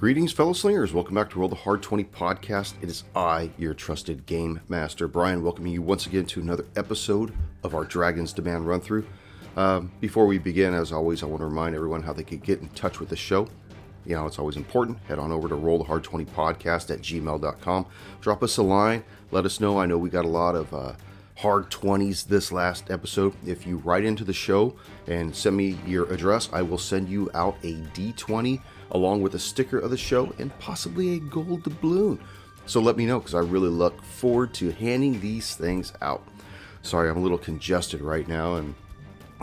Greetings, fellow slingers. Welcome back to Roll the Hard 20 podcast. It is I, your trusted game master, Brian, welcoming you once again to another episode of our Dragon's Demand run-through. Before we begin, as always, I want to remind everyone how they can get in touch with the show. You know, it's always important. Head on over to rollthehard20podcast@gmail.com. Drop us a line. Let us know. I know we got a lot of hard 20s this last episode. If you write into the show and send me your address, I will send you out a D20 along with a sticker of the show and possibly a gold doubloon. So let me know, because I really look forward to handing these things out. Sorry, I'm a little congested right now, and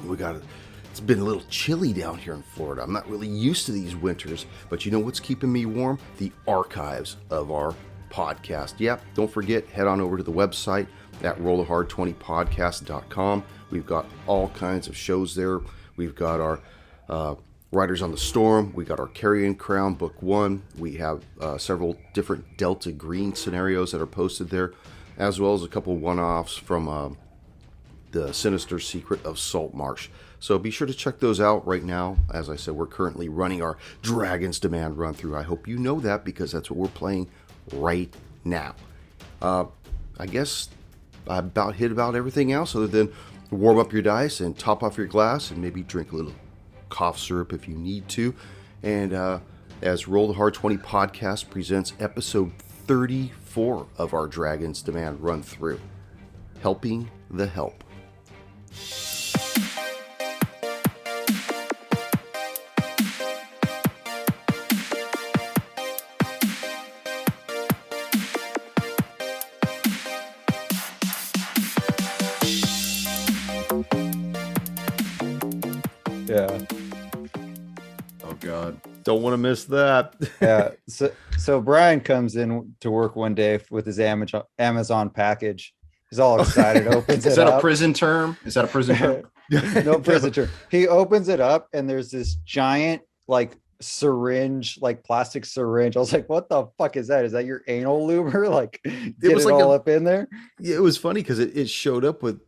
it's been a little chilly down here in Florida. I'm not really used to these winters, but you know what's keeping me warm? The archives of our podcast. Yep, don't forget, head on over to the website at rollthehard20podcast.com. We've got all kinds of shows there. We've got our Riders on the Storm. We got our Carrion Crown Book 1. We have several different Delta Green scenarios that are posted there, as well as a couple one-offs from the Sinister Secret of Salt Marsh. So be sure to check those out right now. As I said, we're currently running our Dragon's Demand run-through. I hope you know that, because that's what we're playing right now. I guess I hit about everything else other than warm up your dice and top off your glass and maybe drink a little cough syrup if you need to. And as Roll the Hard 20 podcast presents episode 34 of our Dragon's Demand run through, Helping the Help. Yeah. Oh God. Don't want to miss that. Yeah. So Brian comes in to work one day with his Amazon package. He's all excited, opens it up. Is that a prison term? Is that a prison term? No prison term. He opens it up and there's this giant like syringe, like plastic syringe. I was like, what the fuck is that? Is that your anal luber? Like get it all up in there? Yeah, it was funny because it showed up with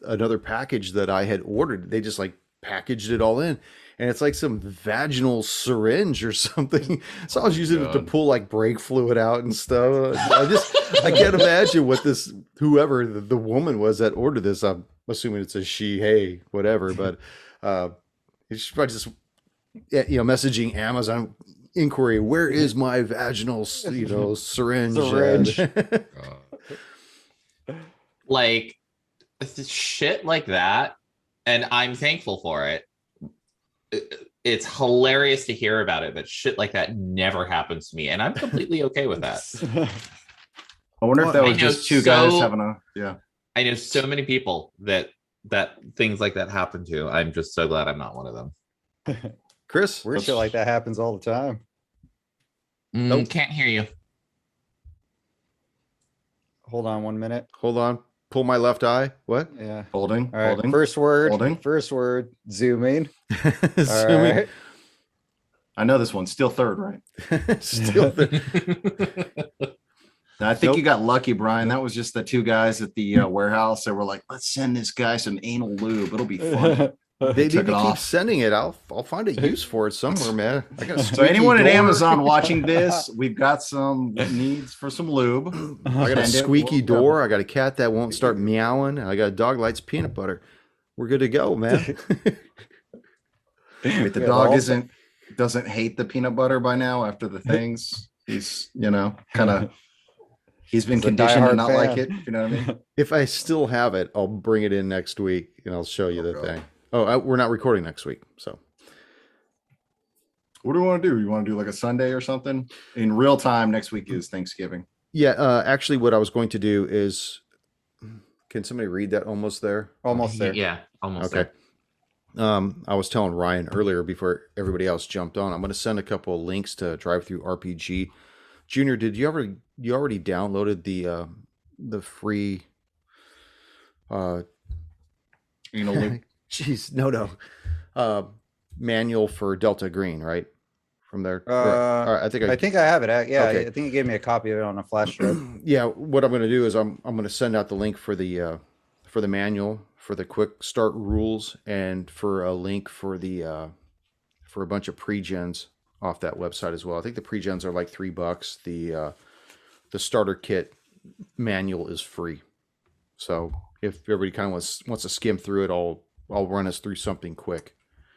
another package that I had ordered. They just like packaged it all in, and it's like some vaginal syringe or something. So I was using it to pull like brake fluid out and stuff. I can't imagine what this whoever the woman was that ordered this. I'm assuming it's a she, hey, whatever. But it's probably just messaging Amazon inquiry. Where is my vaginal syringe? Like shit like that. And I'm thankful for it. It's hilarious to hear about it, but shit like that never happens to me. And I'm completely okay with that. I wonder if that was just two guys having a, I know so many people that things like that happen to. I'm just so glad I'm not one of them. Chris? Weird shit like that happens all the time. Nope. Can't hear you. Hold on 1 minute. Hold on. Pull my left eye. What? Yeah. Holding. All right. Holding. First word. Holding. First word. Zooming. Zooming. Right. I know this one's still third, right? Still third. I think you got lucky, Brian. That was just the two guys at the warehouse. They were like, let's send this guy some anal lube. It'll be fun. They took it keep off. sending it. I'll find a use for it somewhere, man. I got a So anyone squeaky at door. Amazon watching this, we've got some needs for some lube. I got a Send it. squeaky We'll- door. I got a cat that won't start meowing. I got a dog likes peanut butter. We're good to go, man. Wait, the Yeah, dog also- doesn't hate the peanut butter by now after the things. He's kind of he's been He's a conditioned to diehard not like fan. it. You know what I mean? If I still have it, I'll bring it in next week and I'll show you the God. thing. Oh, we're not recording next week, so. What do you want to do? You want to do like a Sunday or something? In real time, next week is Thanksgiving. Yeah, actually, what I was going to do is, can somebody read that almost there? Almost there. Yeah, almost. Okay. I was telling Ryan earlier before everybody else jumped on. I'm going to send a couple of links to Drive Through RPG. Junior, did you already downloaded the free? Anal lube. Jeez, no. Manual for Delta Green, right? From there. I think I have it. Yeah, Okay. I think he gave me a copy of it on a flash drive. Yeah, what I'm going to do is I'm going to send out the link for the manual, for the quick start rules, and for a link for the for a bunch of pre-gens off that website as well. I think the pre-gens are like $3. The starter kit manual is free. So if everybody kind of wants to skim through it, I'll run us through something quick.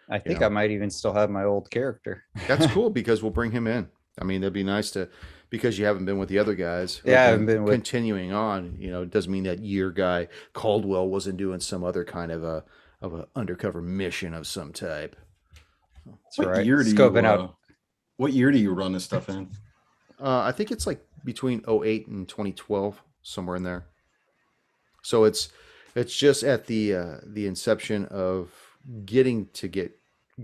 I think I might even still have my old character. That's cool because we'll bring him in. I mean, that'd be nice to, because you haven't been with the other guys. Yeah, I haven't been with. Continuing on, it doesn't mean that your guy Caldwell wasn't doing some other kind of a undercover mission of some type. That's right. Scoping out. What year do you run this stuff in? I think it's like between 2008 and 2012, somewhere in there. So it's just at the inception of getting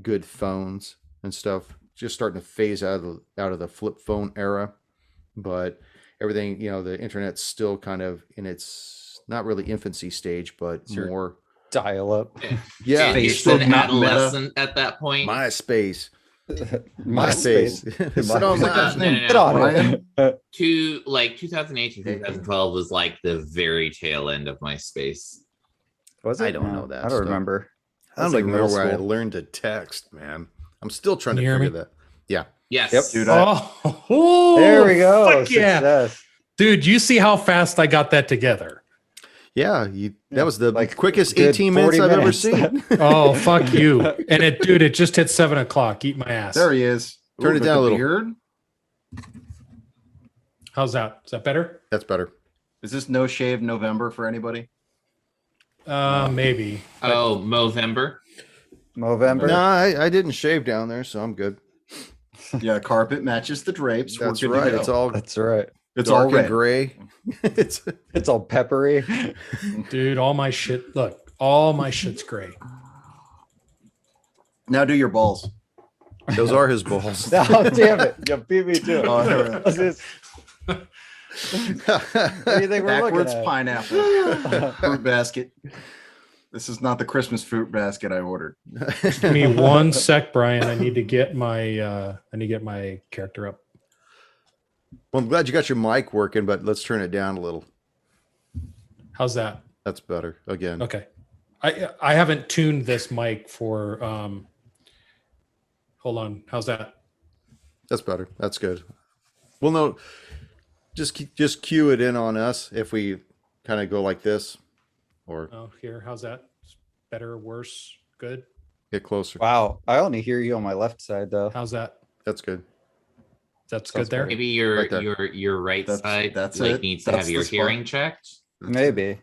good phones and stuff, just starting to phase out of the flip phone era, but everything, the internet's still kind of in its not really infancy stage, but more dial up. Yeah, it's an adolescent at that point. MySpace. MySpace. Sit on no. 2018, 2012 was like the very tail end of MySpace. Was it? I don't know that. I don't remember. I don't even remember where I learned to text, man. I'm still trying to figure that. Yeah. Yes. Yep. Dude, there we go. Fuck yeah. Dude, you see how fast I got that together? Yeah, that was the quickest 18 minutes I've ever seen. Oh, fuck you. And it just hit 7 o'clock. Eat my ass. There he is. Turn it down a little. Beard? How's that? Is that better? That's better. Is this no shave November for anybody? Maybe. Oh, Movember. Movember. No, I didn't shave down there, so I'm good. Yeah, carpet matches the drapes. That's right. It's right. It's dark all red. and gray. It's all peppery. Dude, all my shit. Look, all my shit's gray. Now do your balls. Those are his balls. Oh, damn it. You beat me too. What do you think we're Backwards looking at? pineapple fruit basket. This is not the Christmas fruit basket I ordered. Give me 1 sec, Brian. I need to get my character up. Well, I'm glad you got your mic working, but let's turn it down a little. How's that? That's better. Again. Okay. I haven't tuned this mic for hold on. How's that? That's better. That's good. Well, no, just cue it in on us if we kind of go like this, or here. How's that? Better, worse, good? get closer. Wow. I only hear you on my left side though. How's that? That's good. That's good there. Maybe your Right there. your right side that's like it. needs to That's have your the spot. hearing checked. Maybe.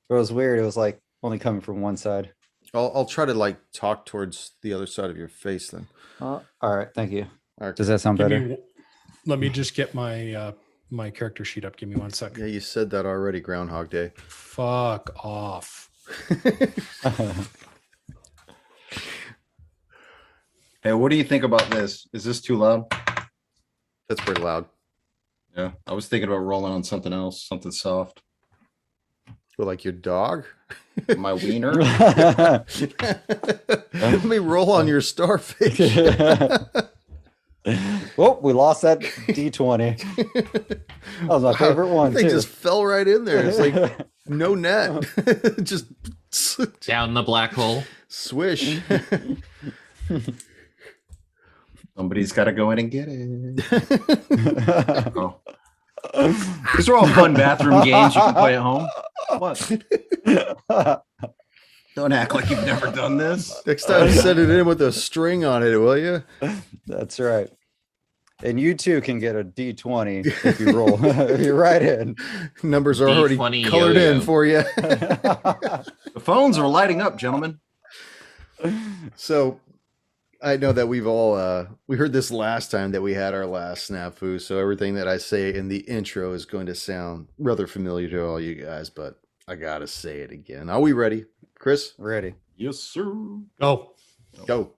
It was weird. It was like only coming from one side. I'll try to talk towards the other side of your face then. All right. Thank you. All right. Does that sound better? Let me just get my my character sheet up. Give me 1 sec. Yeah, you said that already. Groundhog Day. Fuck off. Hey, what do you think about this? Is this too loud? That's pretty loud. Yeah, I was thinking about rolling on something else, something soft. Well, like your dog. My wiener. Let me roll on your starfish. Well, we lost that D20. That was my favorite one. They Too. just fell right in there. It's like no net. Just Down the black hole. swish. Somebody's got to go in and get it. Oh. These are all fun bathroom games you can play at home. What? Don't act like you've never done this. Next time, send it in with a string on it, will you? That's right. And you too can get a D20 if you roll. If you're right in. Numbers are already D20 colored yo-yo. in for you. The phones are lighting up, gentlemen. So I know that we've all we heard this last time that we had our last snafu. So everything that I say in the intro is going to sound rather familiar to all you guys, but I gotta say it again. Are we ready, Chris? Ready. Yes, sir. Go. Go.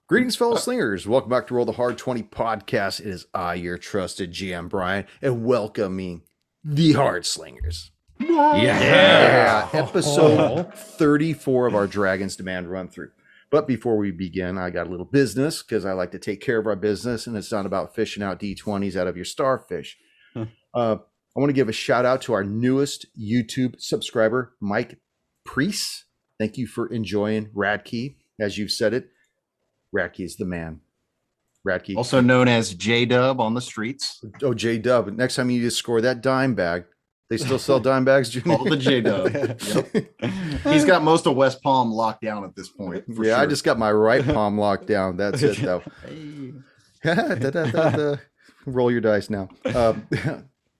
Greetings, fellow slingers. Welcome back to Roll the Hard 20 podcast. It is I, your trusted GM Brian, and welcoming the Hard Slingers. Yeah. Episode 34 of our Dragon's Demand run through. But before we begin, I got a little business because I like to take care of our business, and it's not about fishing out D20s out of your starfish. I want to give a shout out to our newest YouTube subscriber, Mike Priest. Thank you for enjoying Radkey, as you've said it. Ratke's the man. Ratke. Also known as J-Dub on the streets. Oh, J-Dub. Next time you need to score that dime bag. They still sell dime bags, Junior? All the J-Dub. Yep. He's got most of West Palm locked down at this point. Yeah, sure. I just got my right palm locked down. That's it, though. Hey. Roll your dice now.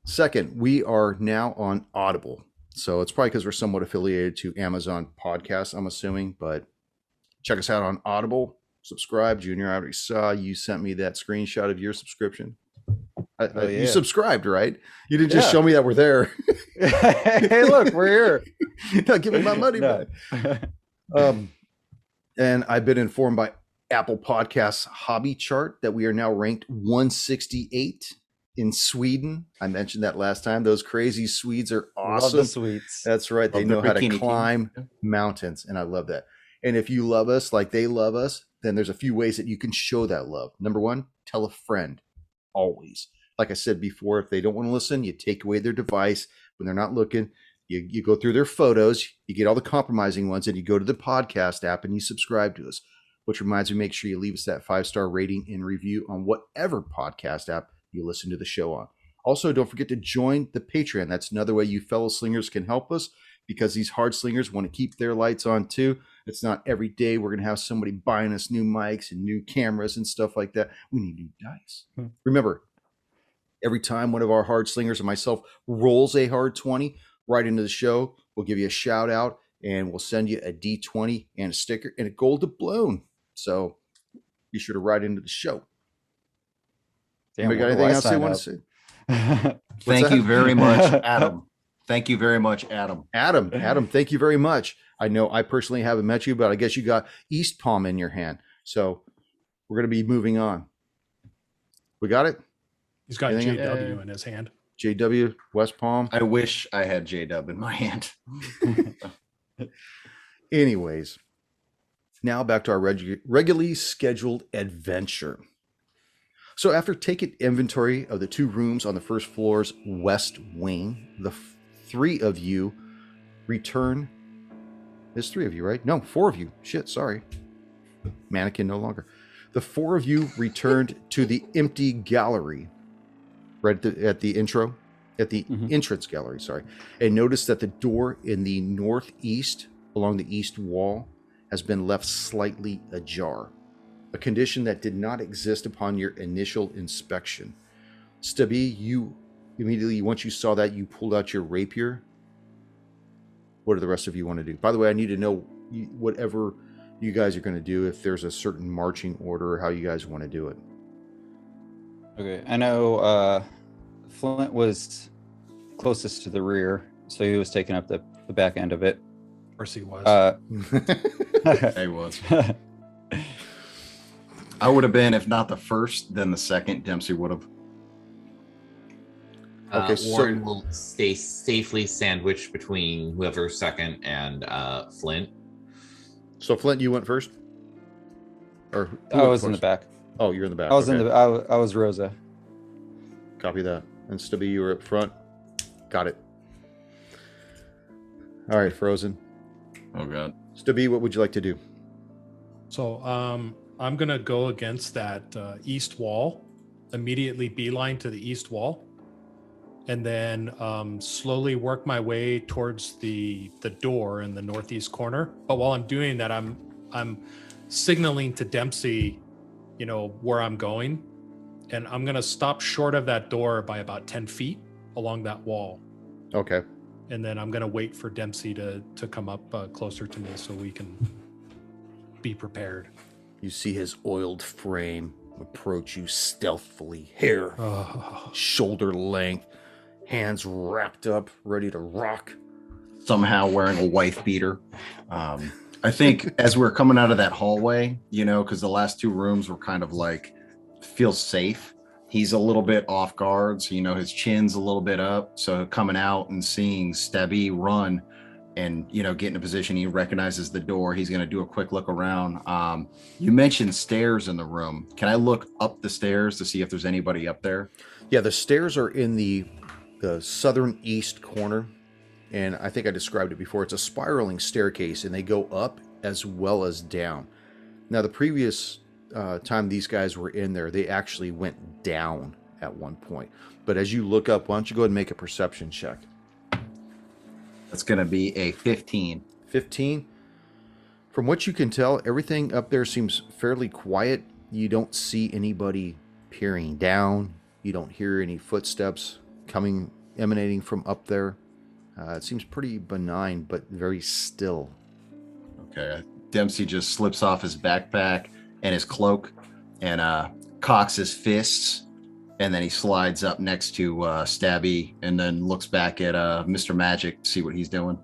Second, we are now on Audible. So it's probably because we're somewhat affiliated to Amazon Podcasts, I'm assuming. But check us out on Audible. Subscribe. Junior, I already saw you sent me that screenshot of your subscription. You subscribed, right? You didn't just show me that we're there. Hey, look, we're here. Now give me my money back. And I've been informed by Apple Podcasts Hobby Chart that we are now ranked 168 in Sweden. I mentioned that last time. Those crazy Swedes are awesome. Love the Swedes. That's right. They know how to climb mountains, and I love that. And if you love us like they love us, then there's a few ways that you can show that love. Number one, tell a friend. Always. Like I said before, if they don't want to listen, you take away their device when they're not looking. You go through their photos, you get all the compromising ones, and you go to the podcast app and you subscribe to us. Which reminds me, make sure you leave us that 5-star rating and review on whatever podcast app you listen to the show on. Also, don't forget to join the Patreon. That's another way you fellow slingers can help us, because these hard slingers want to keep their lights on too. It's not every day we're going to have somebody buying us new mics and new cameras and stuff like that. We need new dice. Remember, every time one of our hard slingers and myself rolls a hard 20 right into the show, we'll give you a shout out and we'll send you a D20 and a sticker and a gold doubloon. So be sure to write into the show. Damn, you got anything else you want to say? Thank you very much, Adam. Thank you very much, Adam. Adam, thank you very much. I know I personally haven't met you, but I guess you got East Palm in your hand. So we're going to be moving on. We got it? He's got JW in his hand. JW, West Palm. I wish I had J-Dub in my hand. Anyways, now back to our regularly scheduled adventure. So after taking inventory of the 2 rooms on the first floor's west wing, the 3 of you return. There's 3 of you, right? No, 4 of you. Shit, sorry. Mannequin no longer. The 4 of you returned to the empty gallery, right at the intro, at the entrance gallery, sorry, and noticed that the door in the northeast along the east wall has been left slightly ajar, a condition that did not exist upon your initial inspection. Stubby, you immediately, once you saw that, you pulled out your rapier. What do the rest of you want to do? By the way, I need to know whatever you guys are going to do, if there's a certain marching order, or how you guys want to do it. Okay, I know Flint was closest to the rear, so he was taking up the back end of it. Of course he was. He was. I would have been, if not the first, then the second. Dempsey would have. Okay, Warren will stay safely sandwiched between whoever's second and Flint. So Flint, you went first? Or I was in the back. Oh, you're in the back. I was in the. I was Rosa. Copy that. And Stubby, you were up front. Got it. All right, Frozen. Oh God. Stubby, what would you like to do? So I'm gonna go against that east wall, immediately beeline to the east wall, and then slowly work my way towards the door in the northeast corner. But while I'm doing that, I'm signaling to Dempsey, where I'm going, and I'm gonna stop short of that door by about 10 feet along that wall. Okay. And then I'm gonna wait for Dempsey to come up closer to me so we can be prepared. You see his oiled frame approach you stealthily, hair, shoulder length, hands wrapped up, ready to rock. Somehow wearing a wife beater. I think as we're coming out of that hallway, because the last 2 rooms were kind of like, feels safe. He's a little bit off guard, so his chin's a little bit up. So coming out and seeing Stubby run and get in a position, he recognizes the door. He's going to do a quick look around. You mentioned stairs in the room. Can I look up the stairs to see if there's anybody up there? Yeah, the stairs are in the southern east corner, and I think I described it before. It's a spiraling staircase, and they go up as well as down. Now, the previous time these guys were in there, they actually went down at one point. But as you look up, why don't you go ahead and make a perception check? That's going to be a 15. 15. From what you can tell, everything up there seems fairly quiet. You don't see anybody peering down. You don't hear any footsteps emanating from up there. It seems pretty benign, but very still. Okay. Dempsey just slips off his backpack and his cloak and cocks his fists. And then he slides up next to Stabby and then looks back at Mr. Magic to see what he's doing.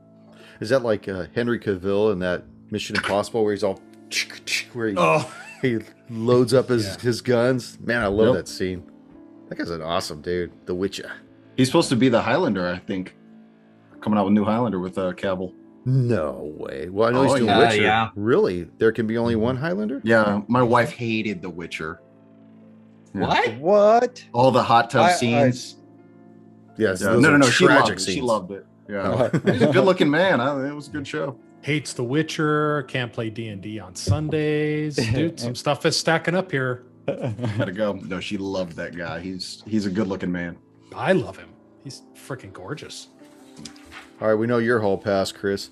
Is that like Henry Cavill in that Mission Impossible where he's all where he loads up his guns? Man, I love that scene. That guy's an awesome dude. The Witcher. He's supposed to be the Highlander, I think. Coming out with new Highlander with Cavill. No way. Well, I know he's doing Witcher. Yeah. Really? There can be only one Highlander? Yeah, my wife hated The Witcher. Yeah. What? All the hot tub scenes. Yes. No. She loved it. Scenes. She loved it. Yeah. He's a good-looking man. It was a good show. Hates The Witcher. Can't play D&D on Sundays. Dude, some stuff is stacking up here. Gotta go. No, she loved that guy. He's a good-looking man. I love him. He's freaking gorgeous. All right, we know your hall pass, Chris.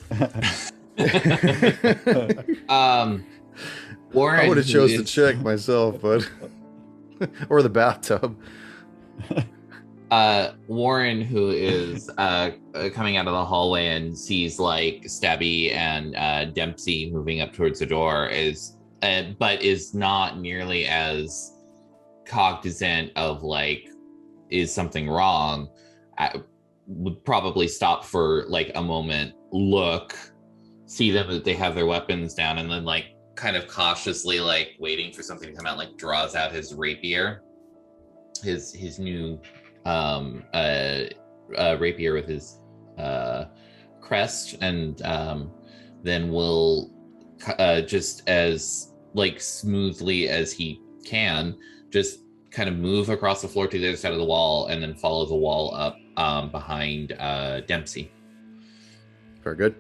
Warren, I would have chose the chick myself, but or the bathtub. Warren, who is coming out of the hallway and sees like Stabby and Dempsey moving up towards the door, but is not nearly as cognizant of like, is something wrong? Would probably stop for like a moment, look, see them that they have their weapons down, and then like kind of cautiously like waiting for something to come out, like draws out his rapier, his new rapier with his crest, and then will just as like smoothly as he can just kind of move across the floor to the other side of the wall and then follow the wall up behind Dempsey. Very good.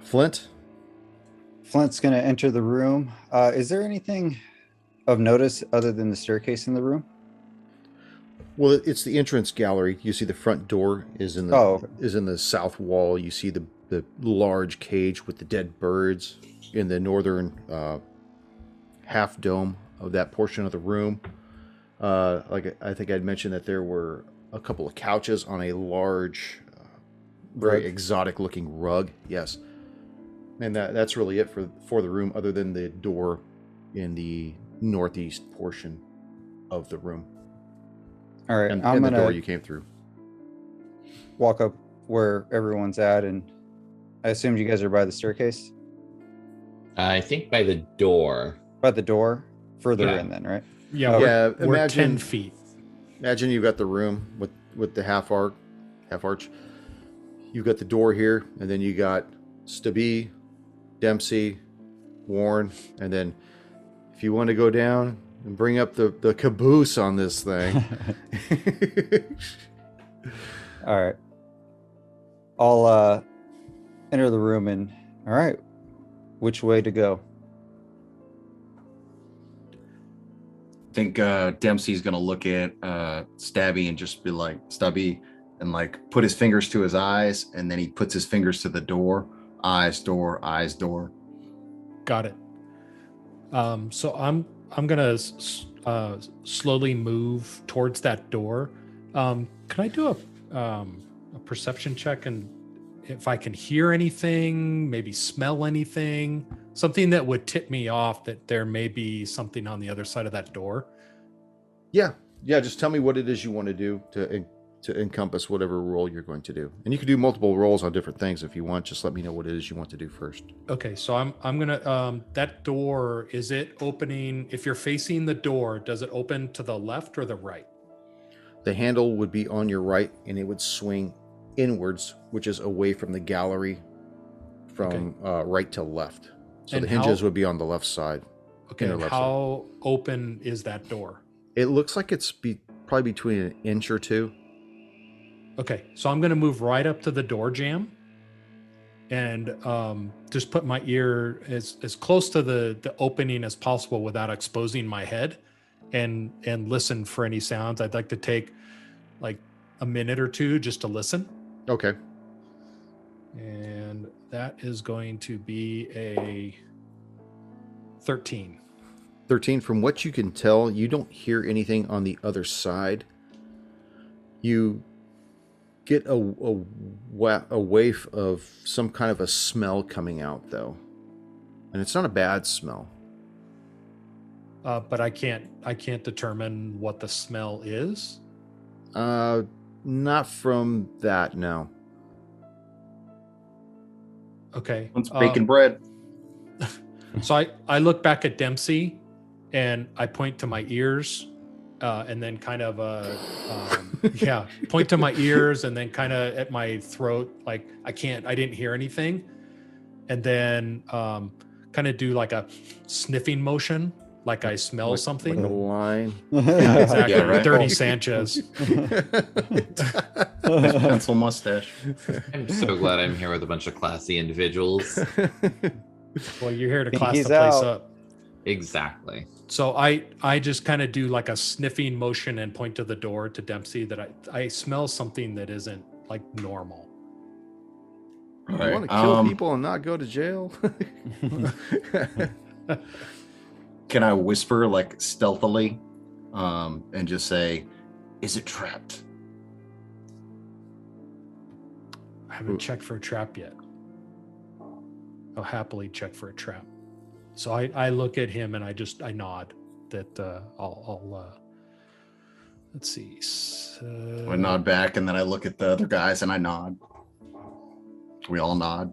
Flint's going to enter the room. Is there anything of notice other than the staircase in the room? Well, it's the entrance gallery. You see the front door is in the south wall. You see the large cage with the dead birds in the northern half dome of that portion of the room. Like I think I'd mentioned that there were a couple of couches on a large, very exotic looking rug. Yes. And that's really it for the room, other than the door in the northeast portion of the room. All right, and the door you came through. Walk up where everyone's at, and I assume you guys are by the staircase. I think by the door. By the door, further in, then, right? Yeah, we're 10 feet. Imagine you've got the room with the half arch. You've got the door here, and then you got Stabby, Dempsey, Warren, and then if you want to go down and bring up the caboose on this thing. All right. I'll enter the room and, all right, which way to go? I think Dempsey's going to look at Stabby and just be like, Stubby, and like put his fingers to his eyes, and then he puts his fingers to the door. Eyes, door, eyes, door. Got it. So I'm gonna slowly move towards that door. Can I do a perception check, and if I can hear anything, maybe smell anything, something that would tip me off that there may be something on the other side of that door? Yeah. Just tell me what it is you want to do to encompass whatever role you're going to do, and you can do multiple roles on different things if you want. Just let me know what it is you want to do first. Okay, so I'm gonna that door, is it opening? If you're facing the door, does it open to the left or the right? The handle would be on your right, and it would swing inwards, which is away from the gallery, from right to left. So the hinges would be on the left side. Okay, and how open is that door? It looks like it's probably between an inch or two. Okay, so I'm going to move right up to the door jamb, and just put my ear as close to the opening as possible without exposing my head, and listen for any sounds. I'd like to take like a minute or two just to listen. Okay. And that is going to be a 13. 13. From what you can tell, you don't hear anything on the other side. You get a waif of some kind of a smell coming out, though. And it's not a bad smell. But I can't determine what the smell is. Not from that, no. Okay. It's bacon bread. So I look back at Dempsey and I point to my ears, and then kind of point to my ears and then kind of at my throat, like I didn't hear anything. And then kind of do like a sniffing motion, like I smell something. Like a line. Yeah, exactly. Yeah, right. Dirty Sanchez. Pencil mustache. I'm so glad I'm here with a bunch of classy individuals. Well, you're here to class Pinky's the place out. up. Exactly. So I just kind of do like a sniffing motion and point to the door to Dempsey that I smell something that isn't like normal. You want to kill people and not go to jail? Can I whisper like stealthily, and just say, "Is it trapped?" I haven't checked for a trap yet. I'll happily check for a trap. So I look at him and I nod that I'll let's see. So, I nod back, and then I look at the other guys and I nod. We all nod.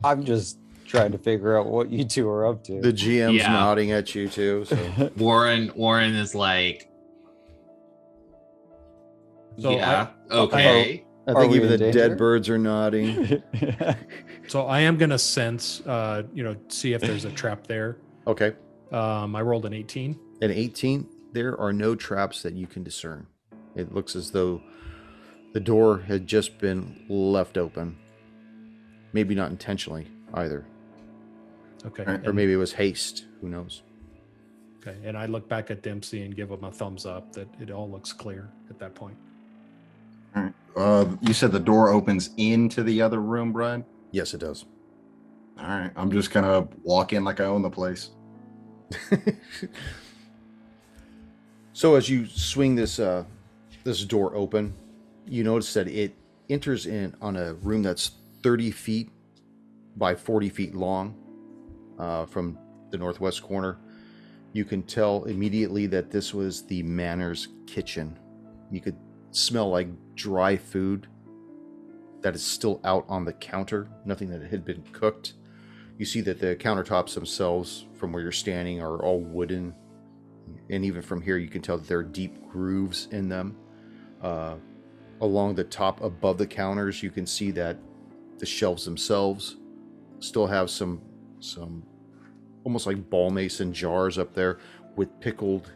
I'm just trying to figure out what you two are up to. The GM's Yeah. nodding at you too. So Warren is like, So yeah, okay. I Are think we even in the danger? dead birds are nodding. So I am gonna sense, see if there's a trap there. Okay. I rolled an 18. At 18, there are no traps that you can discern. It looks as though the door had just been left open. Maybe not intentionally either. Okay. Alright. Or maybe it was haste. Who knows? Okay. And I look back at Dempsey and give him a thumbs up that it all looks clear at that point. All right. You said the door opens into the other room, Brian? Yes, it does. All right. I'm just gonna walk in like I own the place. So as you swing this door open, you notice that it enters in on a room that's 30 feet by 40 feet long from the northwest corner. You can tell immediately that this was the manor's kitchen. You could smell like dry food that is still out on the counter, nothing that had been cooked. You see that the countertops themselves, from where you're standing, are all wooden. And even from here, you can tell that there are deep grooves in them. Along the top above the counters, you can see that the shelves themselves still have some almost like ball mason jars up there with pickled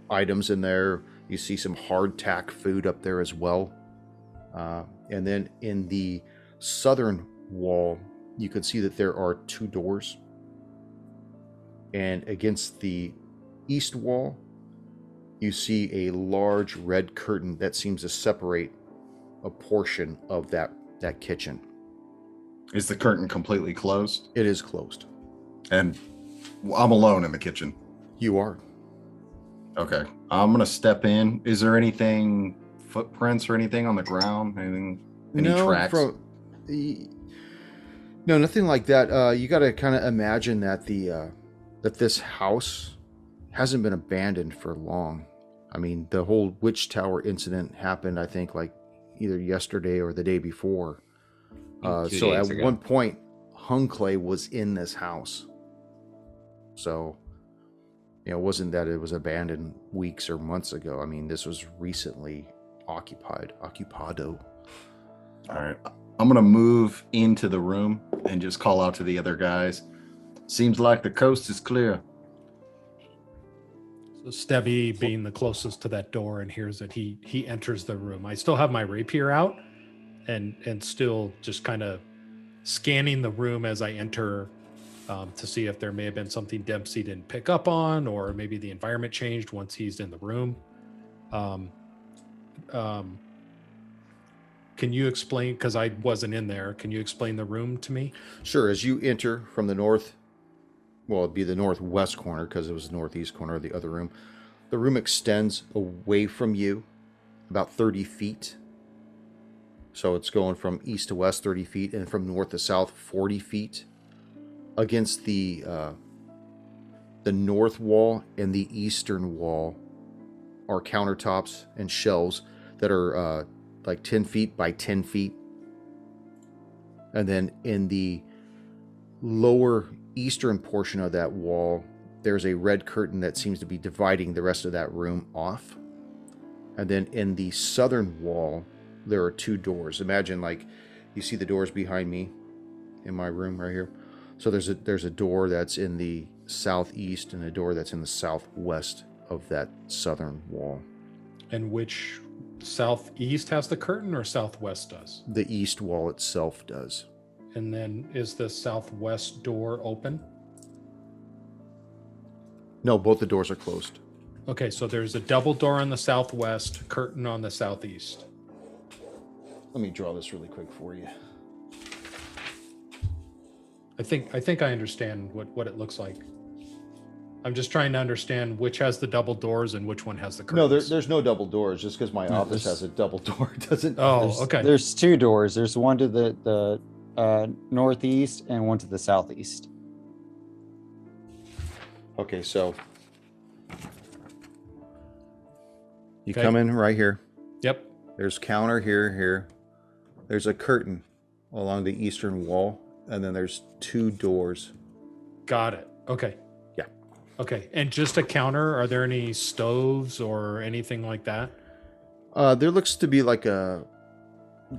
items in there. You see some hardtack food up there as well. And then in the southern wall, you can see that there are two doors. And against the east wall, you see a large red curtain that seems to separate a portion of that kitchen. Is the curtain completely closed? It is closed. And I'm alone in the kitchen. You are. Okay. I'm gonna step in. Is there anything, footprints or anything on the ground? Any tracks? No, nothing like that. You got to kind of imagine that that this house hasn't been abandoned for long. I mean, the whole witch tower incident happened, I think, like either yesterday or the day before. 2 So days at ago. one point, hung clay was in this house. So, it wasn't that it was abandoned weeks or months ago. I mean, this was recently occupado. All right. I'm gonna move into the room and just call out to the other guys. Seems like the coast is clear. So Stevie, being the closest to that door, and hears that he enters the room. I still have my rapier out, and still just kind of scanning the room as I enter to see if there may have been something Dempsey didn't pick up on, or maybe the environment changed once he's in the room. Can you explain, because I wasn't in there, can you explain the room to me? Sure. As you enter from the north, well, it'd be the northwest corner because it was the northeast corner of the other room. The room extends away from you about 30 feet. So it's going from east to west 30 feet and from north to south 40 feet. Against the north wall and the eastern wall are countertops and shelves that are like 10 feet by 10 feet. And then in the lower eastern portion of that wall, there's a red curtain that seems to be dividing the rest of that room off. And then in the southern wall, there are 2 doors. Imagine like you see the doors behind me in my room right here. So there's a door that's in the southeast and a door that's in the southwest of that southern wall. And which southeast has the curtain or southwest does? The east wall itself does. And then is the southwest door open? No, both the doors are closed. Okay, so there's a double door on the southwest, curtain on the southeast. Let me draw this really quick for you. I think I understand what it looks like. I'm just trying to understand which has the double doors and which one has the curtains. No, there's no double doors. Just because my office has a double door doesn't. Oh, okay. There's 2 doors. There's one to the northeast and one to the southeast. Okay, so you Okay. come in right here. Yep. There's counter here. There's a curtain along the eastern wall, and then there's 2 doors. Got it. Okay. Yeah. Okay. And just a counter. Are there any stoves or anything like that? There looks to be like I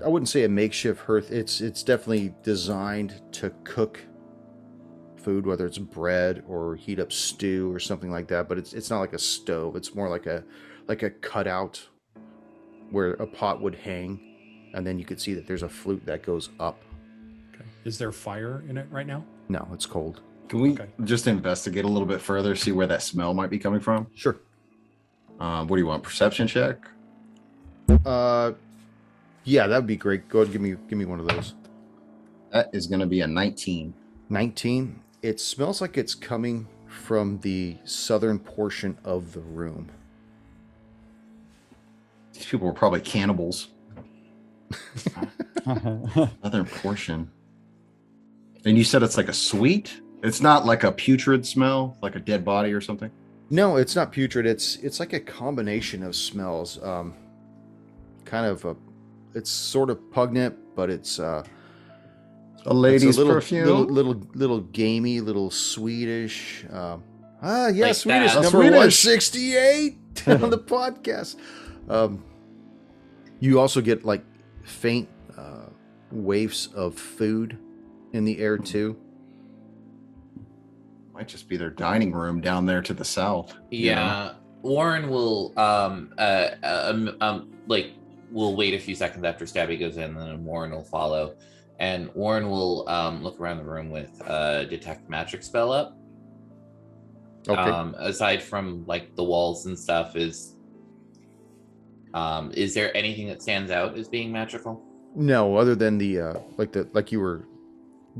wouldn't say a makeshift hearth. It's definitely designed to cook food, whether it's bread or heat up stew or something like that. But it's not like a stove. It's more like a cutout where a pot would hang, and then you could see that there's a flute that goes up. Okay. Is there fire in it right now? No, it's cold. Can we Okay. just investigate a little bit further, see where that smell might be coming from? Sure. What do you want? Perception check? Yeah, that'd be great. Go ahead, give me one of those. That is going to be a 19. 19. It smells like it's coming from the southern portion of the room. These people were probably cannibals. Southern portion. And you said it's like a sweet? It's not like a putrid smell, like a dead body or something? No, it's not putrid. It's like a combination of smells. It's sort of pungent, but it's A lady's it's a little, perfume? little gamey, little Swedish. Yes, Like Swedish that. number Swedish. 168 on the podcast. You also get like faint wafts of food in the air too. Might just be their dining room down there to the south. you know? Yeah, Warren will we'll wait a few seconds after Stabby goes in, and then Warren will follow, and Warren will look around the room with detect magic spell up. Okay. Aside from like the walls and stuff, is there anything that stands out as being magical? No, other than the like you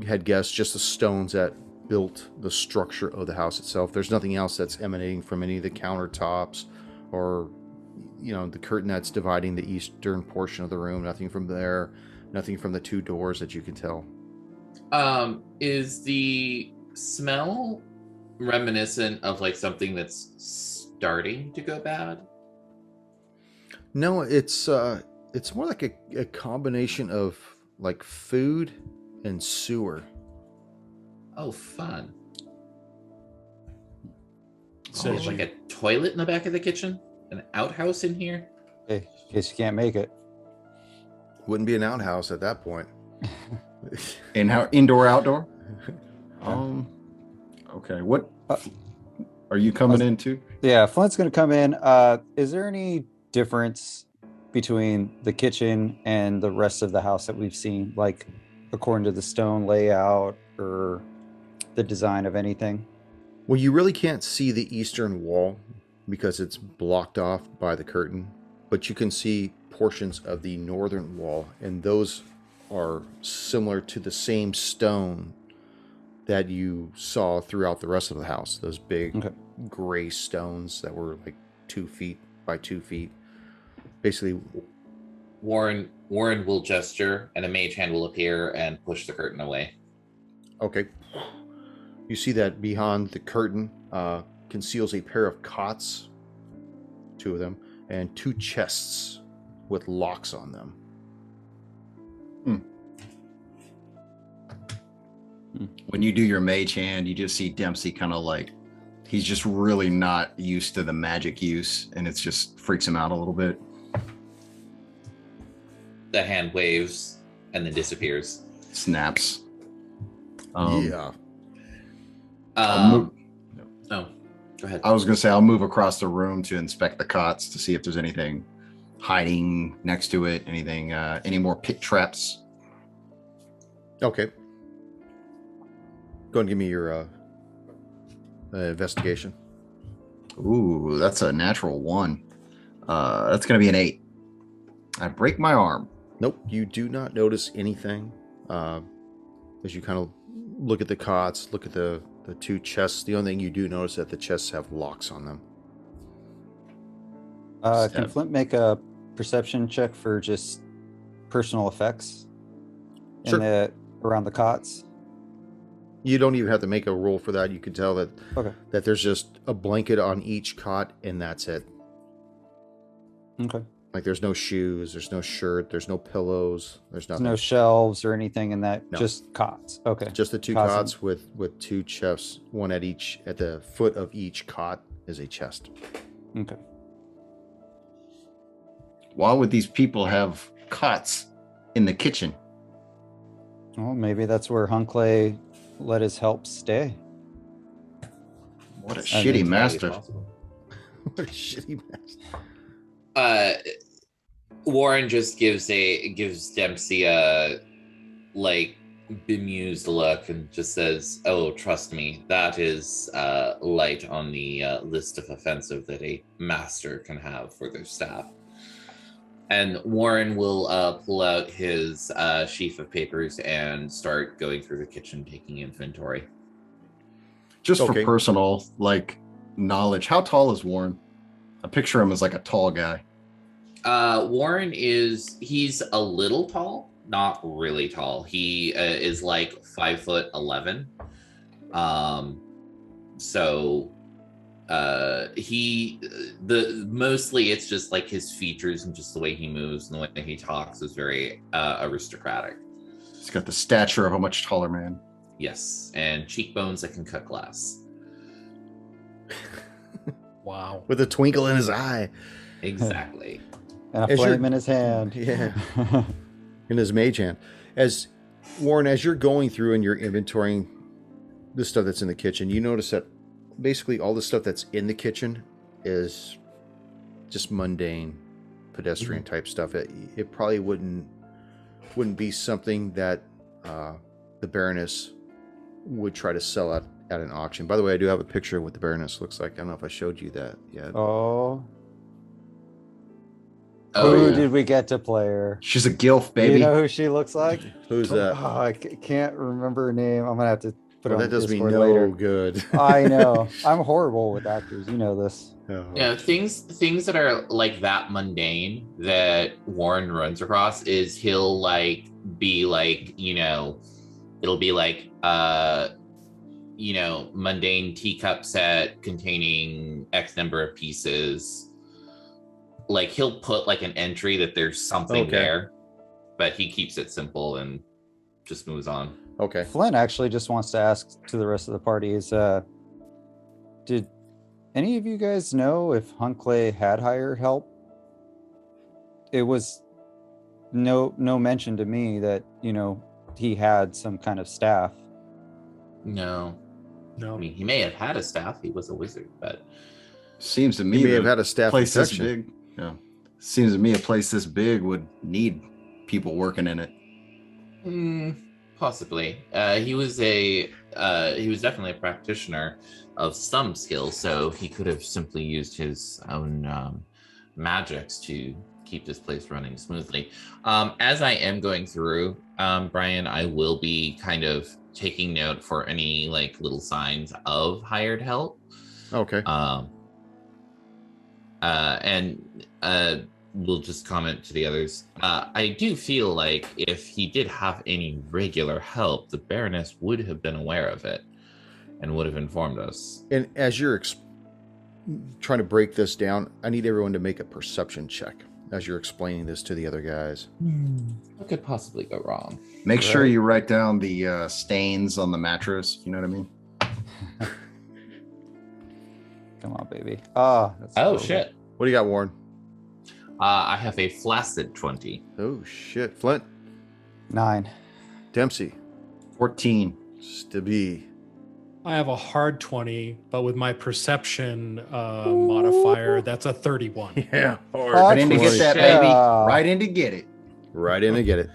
had guessed, just the stones that built the structure of the house itself. There's nothing else that's emanating from any of the countertops or the curtain that's dividing the eastern portion of the room. Nothing from there, nothing from the 2 doors that you can tell. Is the smell reminiscent of like something that's starting to go bad? No, it's more like a combination of like food and sewer. Oh, fun. So There's like a toilet in the back of the kitchen, an outhouse in here. Hey, in case you can't make it. Wouldn't be an outhouse at that point. Indoor, outdoor? Okay. What are you coming into? Yeah, Flint's gonna come in. Is there any difference between the kitchen and the rest of the house that we've seen? Like, according to the stone layout or the design of anything? Well, you really can't see the eastern wall because it's blocked off by the curtain, but you can see portions of the northern wall, and those are similar to the same stone that you saw throughout the rest of the house. Those big gray stones that were like 2 feet by 2 feet. Basically, Warren will gesture, and a mage hand will appear and push the curtain away. okay. You see that behind the curtain conceals a pair of cots, 2 of them, and 2 chests with locks on them. When you do your mage hand, you just see Dempsey kind of like, he's just really not used to the magic use, and it's just freaks him out a little bit. The hand waves and then disappears. Snaps. Yeah. Oh, go ahead. I was going to say, I'll move across the room to inspect the cots to see if there's anything hiding next to it, anything, any more pit traps. Okay. Go and give me your investigation. Ooh, that's a natural 1. That's going to be an 8. I break my arm. Nope, you do not notice anything as you kind of look at the cots, look at the 2 chests. The only thing you do notice is that the chests have locks on them. Can Flint make a perception check for just personal effects Sure. Around the cots? You don't even have to make a roll for that. You can tell that that there's just a blanket on each cot, and that's it. Okay. Like there's no shoes, there's no shirt, there's no pillows, there's nothing. There's no shelves or anything in that. No. Just cots. Okay. Just the 2 cots with 2 chests, one at the foot of each cot is a chest. Okay. Why would these people have cots in the kitchen? Well, maybe that's where Hunkley let his help stay. What a shitty master. What a shitty master. Warren just gives Dempsey a like bemused look and just says, "Oh, trust me, that is light on the list of offensive that a master can have for their staff." And Warren will pull out his sheaf of papers and start going through the kitchen, taking inventory. Just for personal knowledge, how tall is Warren? I picture him as like a tall guy. Warren he's a little tall, not really tall. He is like 5'11". So mostly it's just like his features and just the way he moves and the way he talks is very aristocratic. He's got the stature of a much taller man. Yes, and cheekbones that can cut glass. Wow. With a twinkle in his eye. Exactly. And a flame in his hand. Yeah. In his mage hand. Warren, as you're going through and you're inventorying the stuff that's in the kitchen, you notice that basically all the stuff that's in the kitchen is just mundane, pedestrian type stuff. It probably wouldn't be something that the Baroness would try to sell at an auction. By the way, I do have a picture of what the Baroness looks like. I don't know if I showed you that yet. Oh. Oh, Who did we get to play her? She's a gilf, baby. You know who she looks like? Who's that? Oh, I can't remember her name. I'm gonna have to put it on that does me Discord no later. good. I know. I'm horrible with actors. You know this. Oh. Yeah, things that are like that mundane that Warren runs across is he'll be like, it'll be like mundane teacup set containing X number of pieces. Like he'll put like an entry that there's something there, but he keeps it simple and just moves on. Okay. Flynn actually just wants to ask to the rest of the party did any of you guys know if Hunkley had hired help? It was no mention to me that, he had some kind of staff. No. I mean, he may have had a staff. He was a wizard, but seems to me he may have had a staff place this protection. big. Yeah. Seems to me a place this big would need people working in it. Possibly. He was definitely a practitioner of some skill, so he could have simply used his own magics to keep this place running smoothly. As I am going through, Brian, I will be kind of taking note for any like little signs of hired help. Okay. And we'll just comment to the others. I do feel like if he did have any regular help, the Baroness would have been aware of it and would have informed us. And as you're trying to break this down, I need everyone to make a perception check as you're explaining this to the other guys. What could possibly go wrong? Make sure you write down the stains on the mattress. You know what I mean? Come on, baby. Oh, Cool. shit. What do you got, Warren? I have a flaccid 20. Oh, shit. Flint? 9. Dempsey? 14. Stabby? I have a hard 20, but with my perception modifier, that's a 31. Yeah. Right in to get that, baby. Right in to get it. Right in to get it.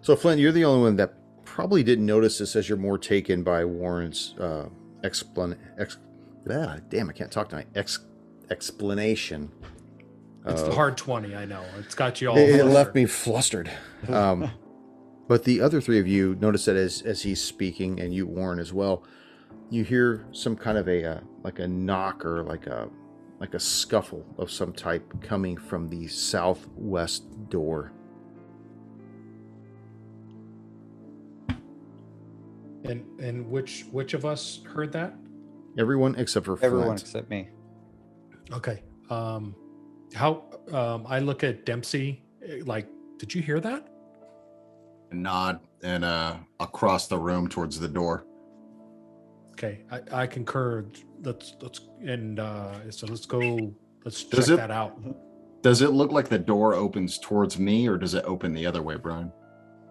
So, Flint, you're the only one that probably didn't notice this as you're more taken by Warren's damn, I can't talk tonight. Explanation. It's the hard 20, I know. It's got you all. It flustered. left me flustered. But the other three of you notice that as he's speaking, and you, Warren, as well, you hear some kind of a knock or like a scuffle of some type coming from the southwest door. And which of us heard that? Everyone except for Everyone Flint. except me. Okay. I look at Dempsey, like, did you hear that? Nod and across the room towards the door. Okay, I concur. Let's go. Let's check Does it- that out. Does it look like the door opens towards me, or does it open the other way, Brian?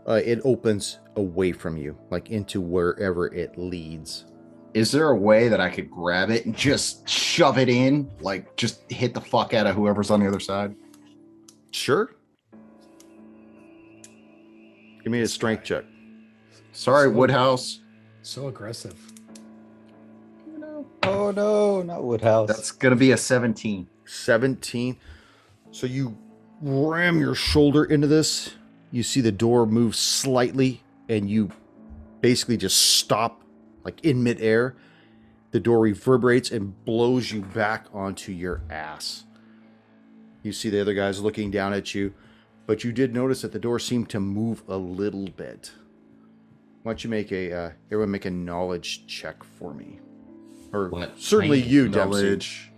It opens away from you, like into wherever it leads. Is there a way that I could grab it and just shove it in? Like, just hit the fuck out of whoever's on the other side? Sure. Give me a strength check. Sorry, Woodhouse. So aggressive. Oh no, not Woodhouse. That's going to be a 17. 17. So you ram your shoulder into this. You see the door move slightly, and you basically just stop, like in midair. The door reverberates and blows you back onto your ass. You see the other guys looking down at you, but you did notice that the door seemed to move a little bit. Why don't you make everyone make a knowledge check for me? Or What certainly kind you, of Dempsey. Knowledge.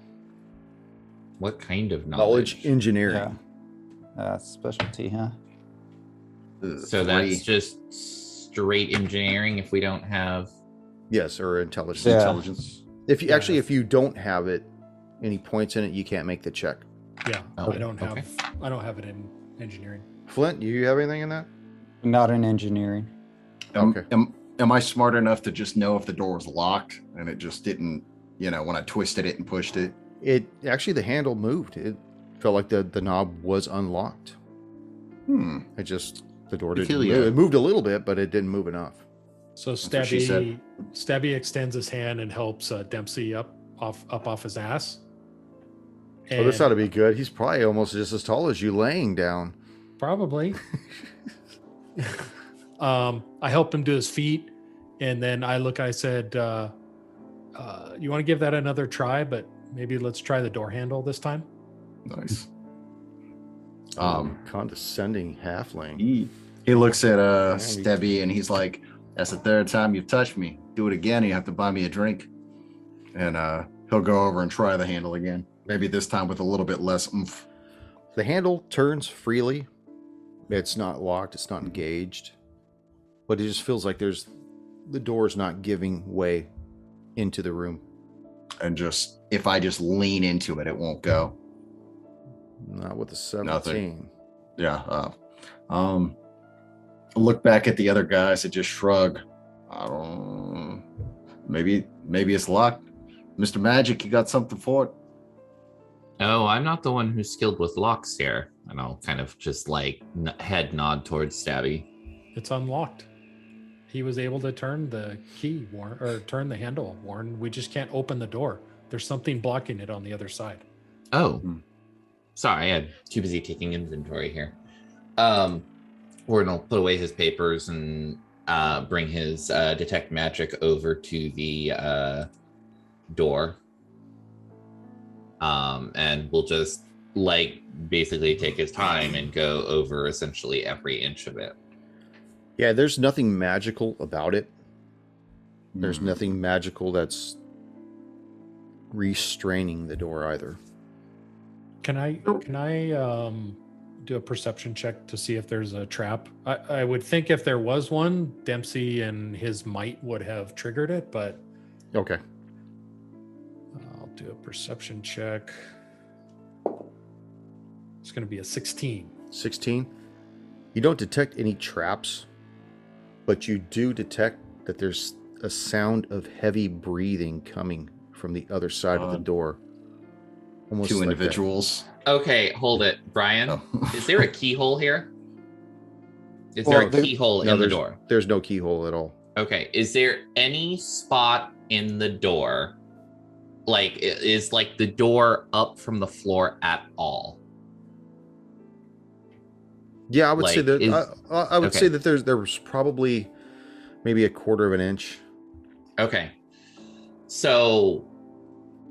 What kind of Knowledge knowledge? engineering. Yeah. Specialty, huh? So that's just straight engineering if we don't have... Yes, or intelligence. Yeah. Intelligence. If you Yeah. actually, if you don't have it, any points in it, you can't make the check. Yeah, Oh, I don't have. okay. I don't have it in engineering. Flint, do you have anything in that? Not in engineering. Okay. Am I smart enough to just know if the door was locked and it just didn't, when I twisted it and pushed it? It actually, the handle moved. It felt like the knob was unlocked. It just, the door didn't Peculiar. move. It moved a little bit, but it didn't move enough. So what she said. Stabby extends his hand and helps Dempsey up off his ass. Oh, this ought to be good. He's probably almost just as tall as you laying down. Probably. I helped him to his feet, and then I said, you want to give that another try, but maybe let's try the door handle this time? Nice. Condescending halfling. He looks at Stebby and he's like, "That's the third time you've touched me. Do it again, you have to buy me a drink." And he'll go over and try the handle again. Maybe this time with a little bit less oomph. The handle turns freely. It's not locked. It's not engaged. But it just feels like the door's not giving way into the room. And just, if I just lean into it, it won't go. Not with the 17. Nothing. Yeah. Look back at the other guys and just shrug. I don't. Maybe it's locked. Mr. Magic, you got something for it? Oh, I'm not the one who's skilled with locks here. And I'll kind of just like head nod towards Stabby. It's unlocked. He was able to turn the key, Warren, or turn the handle, Warren. We just can't open the door. There's something blocking it on the other side. Oh, sorry, I'm too busy taking inventory here. Warren will put away his papers and bring his detect magic over to the door. And we'll just basically take his time and go over essentially every inch of it. Yeah, there's nothing magical about it. There's nothing magical that's restraining the door either. Can I do a perception check to see if there's a trap? I would think if there was one, Dempsey and his might would have triggered it, but Okay. I'll do a perception check. It's going to be a 16. 16. You don't detect any traps, but you do detect that there's a sound of heavy breathing coming from the other side of the door. Almost Two like individuals. Okay, hold it. Brian, Oh. is there a keyhole here? Is there a keyhole in the door? There's no keyhole at all. Okay, is there any spot in the door, is the door up from the floor at all? Yeah, I would say that. I would okay. say that there was probably maybe a quarter of an inch. Okay, so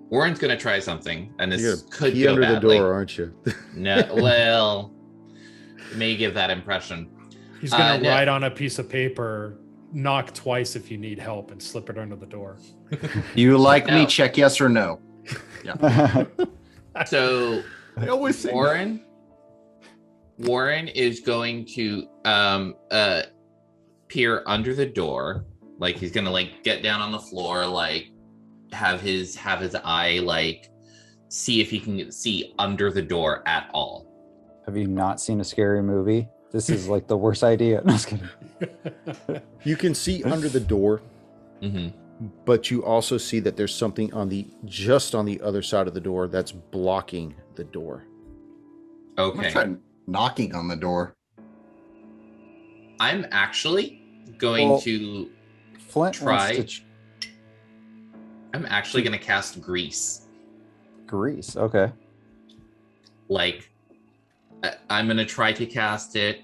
Warren's gonna try something, and this could pee go under badly. the door, aren't you? No, well, may give that impression. He's going to write on a piece of paper, knock twice if you need help, and slip it under the door. You like me? Check yes or no. Yeah. So I always say Warren is going to peer under the door, he's gonna get down on the floor, have his eye see if he can see under the door at all. Have you not seen a scary movie? This is the worst idea. No, I was kidding. You can see under the door, Mm-hmm. but you also see that there's something just on the other side of the door that's blocking the door. I'm gonna Okay. try knocking on the door. I'm actually going to Flint try. wants to I'm actually going to cast Grease. Grease. Okay. I'm going to try to cast it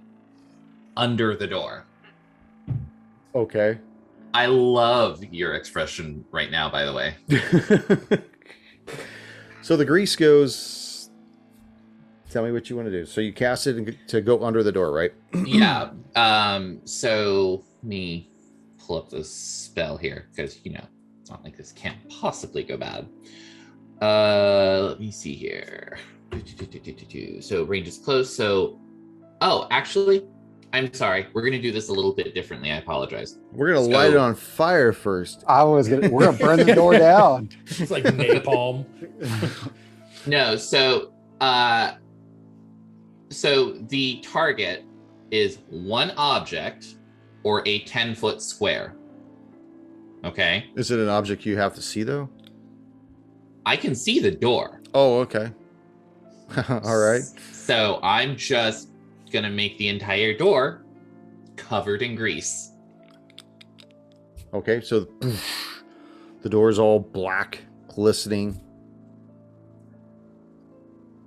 under the door. Okay. I love your expression right now, by the way. So the grease goes. Tell me what you want to do. So you cast it to go under the door, right? Yeah. So let me pull up this spell here because it's not like this can't possibly go bad. Let me see here. So range is close. So, actually, I'm sorry. We're gonna do this a little bit differently. I apologize. We're gonna light it on fire first. We're gonna burn the door down. It's like napalm. No. So the target is one object or a 10-foot square. Okay. Is it an object you have to see though? I can see the door. Oh, okay. All right. So I'm just gonna make the entire door covered in grease. Okay, so the door is all black, glistening.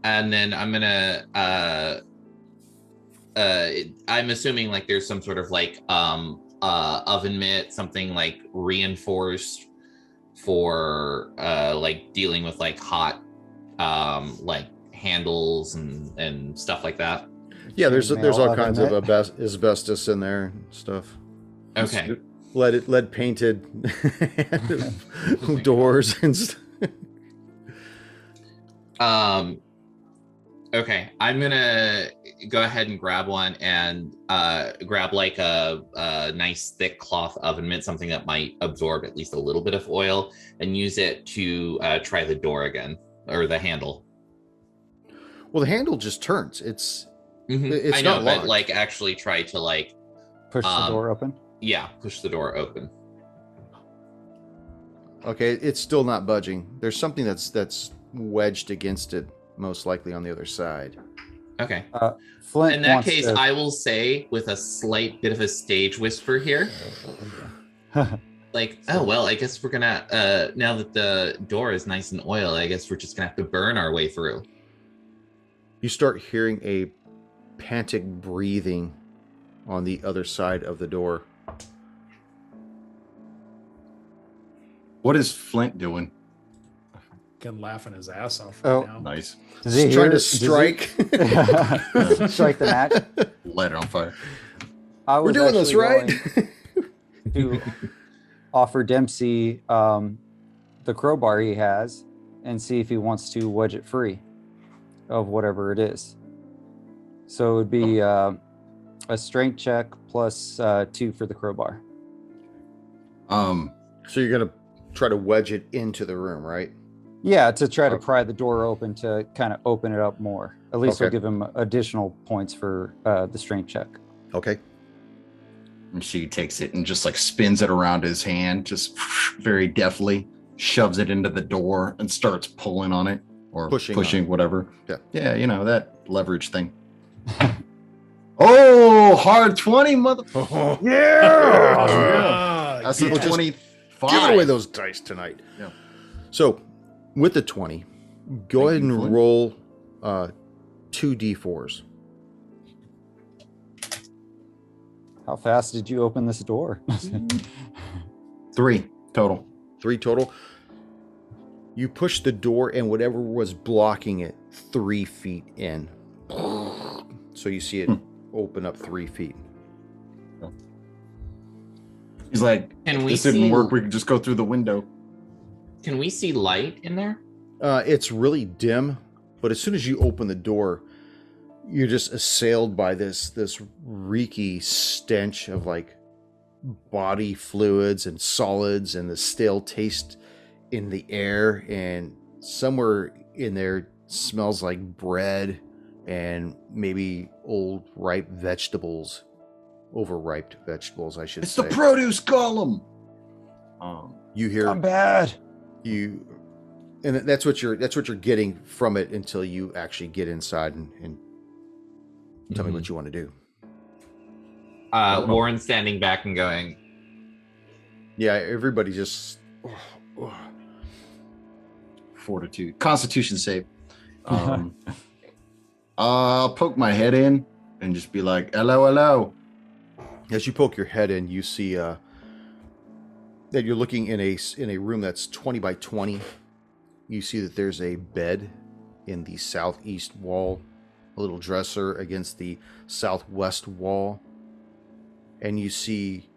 And then I'm gonna I'm assuming there's some sort of oven mitt, something reinforced for dealing with hot handles and stuff like that. Yeah, there's all kinds of asbestos in there and stuff. Okay. Lead painted doors and stuff. Okay, I'm gonna go ahead and grab one and grab a nice thick cloth oven mitt, something that might absorb at least a little bit of oil, and use it to try the door again, or the handle. Well, the handle just turns. It's I know, not locked. but actually try to push the door open. Yeah, push the door open. Okay, it's still not budging. There's something that's wedged against it, most likely on the other side. Okay. Flint In that wants case, to... I will say with a slight bit of a stage whisper here, like, oh, well, I guess we're gonna, now that the door is nice and oily, I guess we're just gonna have to burn our way through. You start hearing a pantic breathing on the other side of the door. What is Flint doing? Can laughing his ass off Oh. right now. Nice. Does he He's trying hear- to does he- strike. strike the match. Light it on fire. I We're was doing this, actually right? going to offer Dempsey the crowbar he has and see if he wants to wedge it free of whatever it is. So it would be a strength check plus 2 for the crowbar. So you're going to try to wedge it into the room, right? Yeah, to try to Okay. pry the door open to kind of open it up more. At least we'll Okay. give him additional points for the strength check. Okay. And she takes it and just like spins it around his hand, just very deftly shoves it into the door and starts pulling on it or Pushing pushing, on it. whatever. Yeah. Yeah, you know, that leverage thing. Oh, hard 20, mother. Ah, That's yeah. a 25. Give away those dice tonight. Yeah. So, with the 20, go Thank ahead you, and Flint. roll 2 d4s. How fast did you open this door? 3 total. 3 total. You push the door and whatever was blocking it 3 feet in. So you see it open up 3 feet. He's like, Can we this didn't see- work. We could just go through the window. Can we see light in there? It's really dim, but as soon as you open the door, you're just assailed by this reeky stench of like body fluids and solids and the stale taste in the air, and somewhere in there smells like bread and maybe old ripe vegetables, overripe vegetables, I should It's say. the produce column. You hear I'm bad. you, and that's what you're getting from it until you actually get inside and tell me what you want to do. Warren's standing back and going, Yeah, everybody just. Fortitude. Constitution save. I'll poke my head in and just be like, hello, hello. As you poke your head in, you see that you're looking in a room that's 20 by 20. You see that there's a bed in the southeast wall, a little dresser against the southwest wall, and you see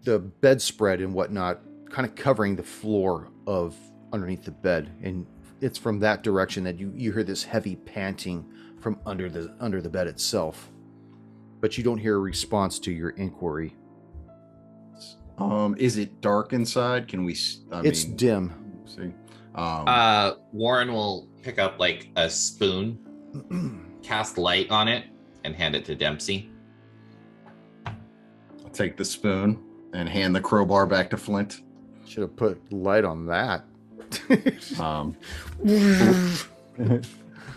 the bedspread and whatnot kind of covering the floor of underneath the bed, and it's from that direction that you hear this heavy panting from under the bed itself, but you don't hear a response to your inquiry. Is it dark inside? Can we? It's dim. See. Warren will pick up like a spoon, cast light on it, and hand it to Dempsey. I'll take the spoon and hand the crowbar back to Flint. Should have put light on that.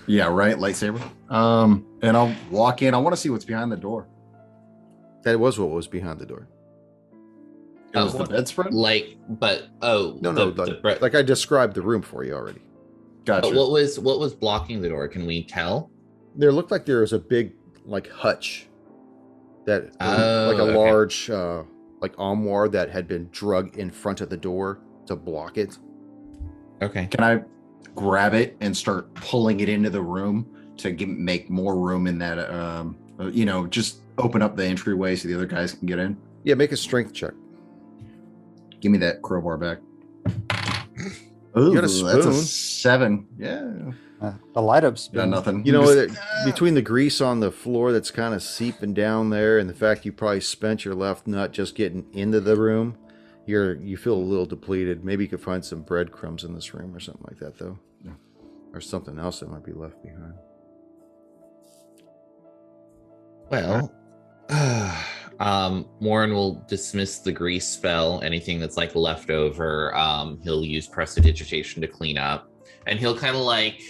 Yeah, right. Lightsaber. And I'll walk in. I want to see what's behind the door. That was what was behind the door. It was the Oh. bedspread. Like, but No, the like I described the room for you already. Gotcha. But what was blocking the door? Can we tell? There looked like there was a big like hutch that Oh, like a okay. large like armoire that had been drug in front of the door to block it. Okay. Can I grab it and start pulling it into the room to make more room in that? Just open up the entryway so the other guys can get in. Yeah, make a strength check. Give me that crowbar back. You got a Ooh, that's a spoon. 7. Yeah. A light up Got spoon. nothing. You know, Just- between the grease on the floor that's kind of seeping down there, and the fact you probably spent your left nut just getting into the room, you feel a little depleted. Maybe you could find some breadcrumbs in this room or something like that, though, Yeah. or something else that might be left behind. Well, Warren will dismiss the grease spell. Anything that's like left over, he'll use prestidigitation to clean up, and he'll kind of like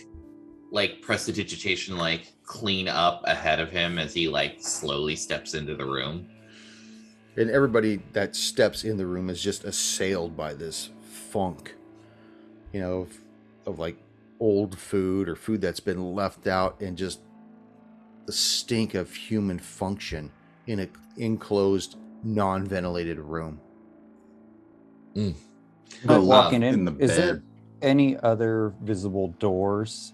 like prestidigitation, like clean up ahead of him as he like slowly steps into the room. And everybody that steps in the room is just assailed by this funk, of like old food or food that's been left out, and just the stink of human function in an enclosed, non-ventilated room. But walking in the is there bed. any other visible doors?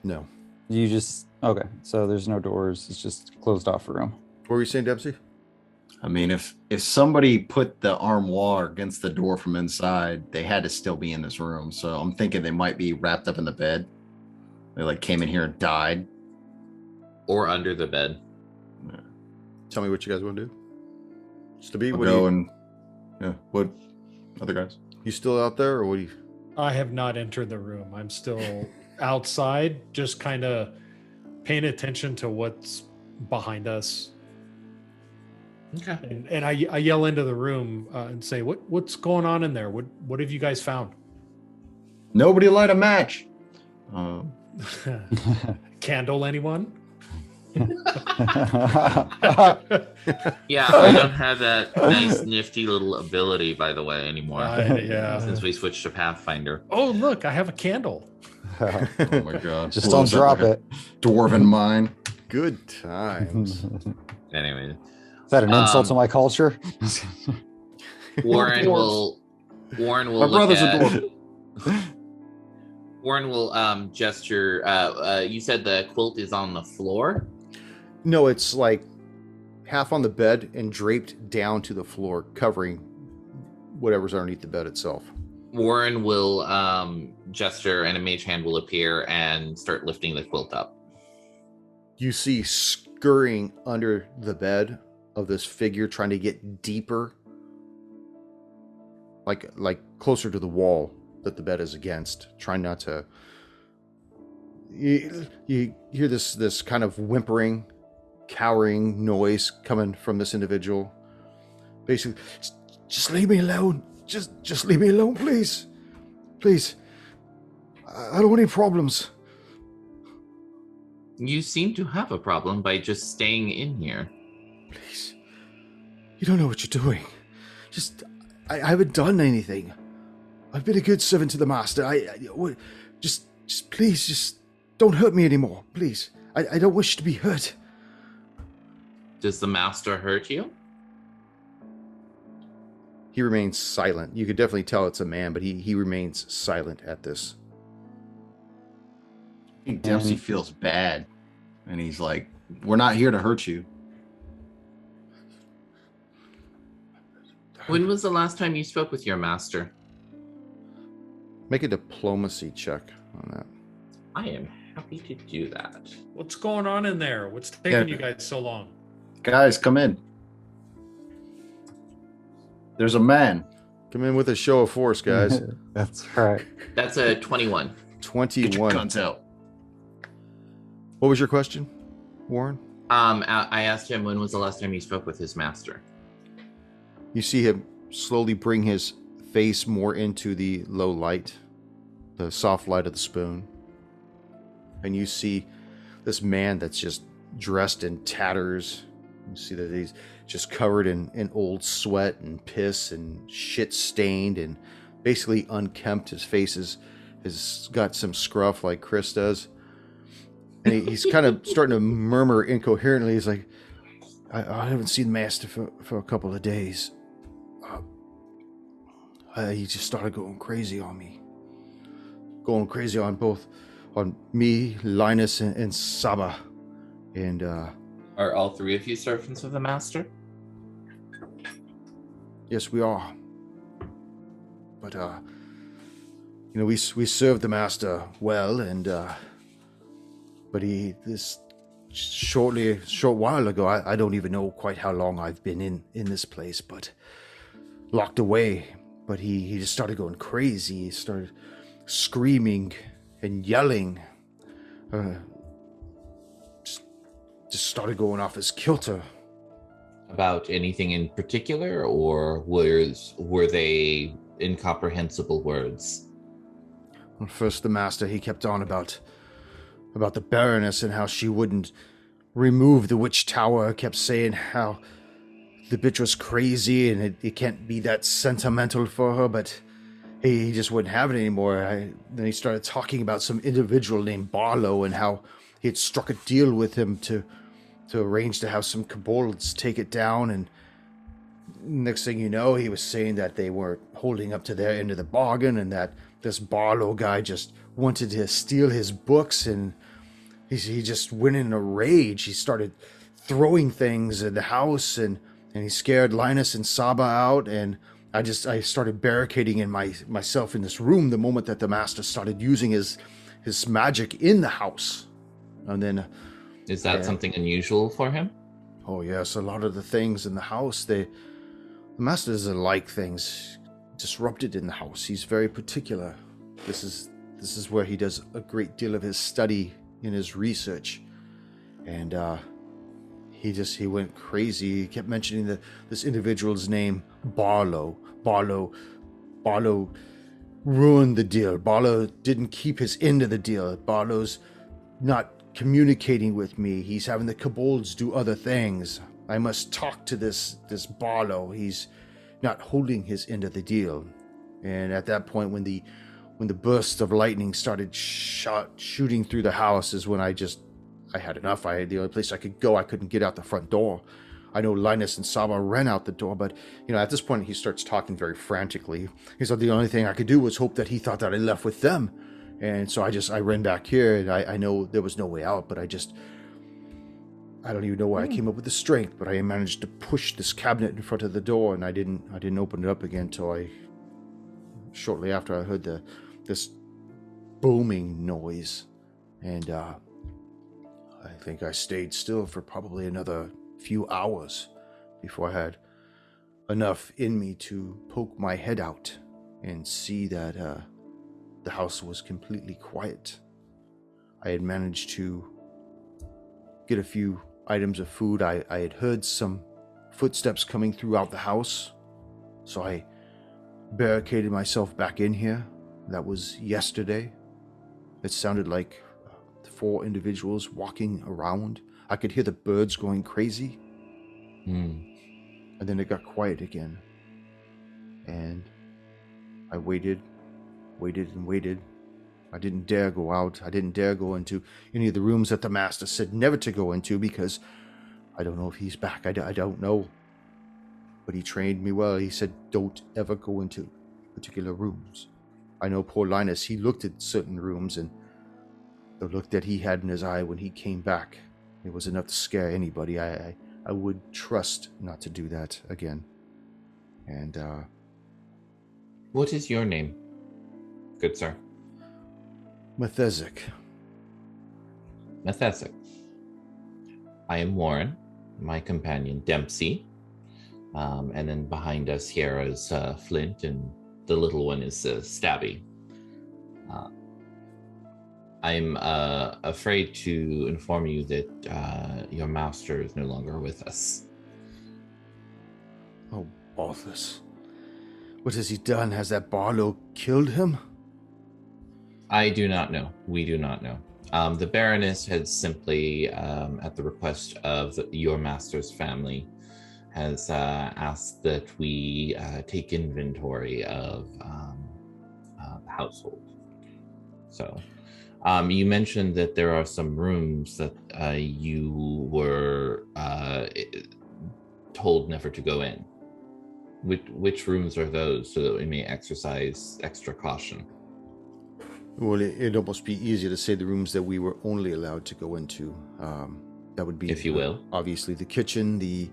No. You just okay. So there's no doors. It's just a closed off room. What were you saying, Dempsey? I mean, if somebody put the armoire against the door from inside, they had to still be in this room. So I'm thinking they might be wrapped up in the bed. They like came in here and died. Or under the bed. Tell me what you guys want to do. Just to be, What other guys? You still out there, or what do you? I have not entered the room. I'm still outside, just kind of paying attention to what's behind us. Okay. And I yell into the room and say, "What's going on in there? What have you guys found?" Nobody light a match. Candle, anyone? Yeah, I don't have that nice nifty little ability, by the way, anymore. Yeah. Since we switched to Pathfinder. Oh, look, I have a candle. Oh my god! Just don't drop it. Dwarven mine. Good times. Anyway, Is that an insult to my culture? Warren will My look brother's a at, dwarf. Warren will gesture. You said the quilt is on the floor. No, it's like half on the bed and draped down to the floor, covering whatever's underneath the bed itself. Warren will gesture, and a mage hand will appear and start lifting the quilt up. You see scurrying under the bed of this figure, trying to get deeper, like closer to the wall that the bed is against, trying not to. You hear this kind of whimpering, cowering noise coming from this individual. Basically, just leave me alone. Just leave me alone, please. Please. I don't want any problems. You seem to have a problem by just staying in here. Please. You don't know what you're doing. I haven't done anything. I've been a good servant to the master. Just please, just don't hurt me anymore. Please. I don't wish to be hurt. Does the master hurt you? He remains silent. You could definitely tell it's a man, but he remains silent at this. I think Dempsey feels bad, and he's like, "We're not here to hurt you." When was the last time you spoke with your master? Make a diplomacy check on that. I am happy to do that. What's going on in there? What's taking you guys so long? Guys, come in. There's a man. Come in with a show of force, guys. That's right. That's a 21. Get your 21. guns out. What was your question, Warren? I asked him when was the last time you spoke with his master. You see him slowly bring his face more into the low light, the soft light of the spoon. And you see this man that's just dressed in tatters. You see that he's just covered in old sweat and piss and shit stained and basically unkempt. His face has got some scruff like Chris does. And he's kind of starting to murmur incoherently. He's like, I haven't seen the master for a couple of days. He just started going crazy on me. Going crazy on me, Linus, and Saba. And, Are all three of you servants of the master? yes, we are. But, we served the master well, and, but short while ago, I don't even know quite how long I've been in this place, but locked away. But he just started going crazy. He started screaming and yelling. Just started going off his kilter. About anything in particular, or were they incomprehensible words? Well, first, the master, he kept on about about the Baroness and how she wouldn't remove the witch tower. I kept saying how the bitch was crazy and it can't be that sentimental for her, but he just wouldn't have it anymore. Then he started talking about some individual named Barlow and how he had struck a deal with him to arrange to have some kobolds take it down. And next thing you know, he was saying that they weren't holding up to their end of the bargain and that this Barlow guy just wanted to steal his books, and he just went in a rage. He started throwing things in the house, and he scared Linus and Saba out, and I started barricading in myself in this room the moment that the master started using his magic in the house. And then Is that something unusual for him? oh yes, a lot of the things in the house, the master doesn't like things disrupted in the house. He's very particular. This is where he does a great deal of his study in his research. And he went crazy. He kept mentioning this individual's name, Barlow. Barlow ruined the deal. Barlow didn't keep his end of the deal. Barlow's not communicating with me. He's having the kobolds do other things. I must talk to this Barlow. He's not holding his end of the deal. And at that point, when the burst of lightning started shooting through the house, is when I had enough. The only place I could go, I couldn't get out the front door. I know Linus and Saba ran out the door, but at this point he starts talking very frantically. He said the only thing I could do was hope that he thought that I left with them. And so I ran back here, and I know there was no way out, but I don't even know where I came up with the strength, but I managed to push this cabinet in front of the door, and I didn't open it up again until shortly after I heard this booming noise. And I think I stayed still for probably another few hours before I had enough in me to poke my head out and see that the house was completely quiet. I had managed to get a few items of food. I had heard some footsteps coming throughout the house, so I barricaded myself back in here. That was yesterday. It sounded like 4 individuals walking around. I could hear the birds going crazy. And then it got quiet again. And I waited and waited. I didn't dare go out. I didn't dare go into any of the rooms that the master said never to go into, because I don't know if he's back. I don't know. But he trained me well. He said, don't ever go into particular rooms. I know poor Linus, he looked at certain rooms, and the look that he had in his eye when he came back, it was enough to scare anybody. I would trust not to do that again. And What is your name, good sir? Mathesic. Mathesic. I am Warren, my companion Dempsey, and then behind us here is Flint, and the little one is Stabby. I'm afraid to inform you that your master is no longer with us. Oh, Balthus. What has he done? Has that Barlow killed him? I do not know. We do not know. The Baroness has simply, at the request of your master's family, has asked that we take inventory of the household. So, you mentioned that there are some rooms that you were told never to go in. Which rooms are those, so that we may exercise extra caution? Well, it'd almost be easier to say the rooms that we were only allowed to go into. That would be, if you will, obviously the kitchen, the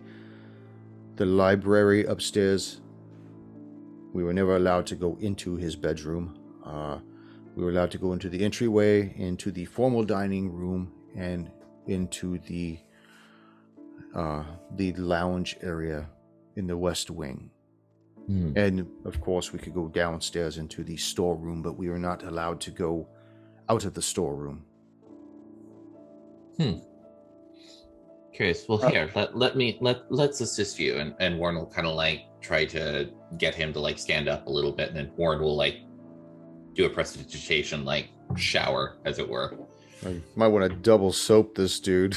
library upstairs. We were never allowed to go into his bedroom. We were allowed to go into the entryway, into the formal dining room, and into the lounge area in the west wing. And of course, we could go downstairs into the storeroom, but we were not allowed to go out of the storeroom. Curious. Well, here, let's assist you, and Warren will kind of try to get him to stand up a little bit, and then Warren will do a prestidigitation shower, as it were. I might want to double soap this dude.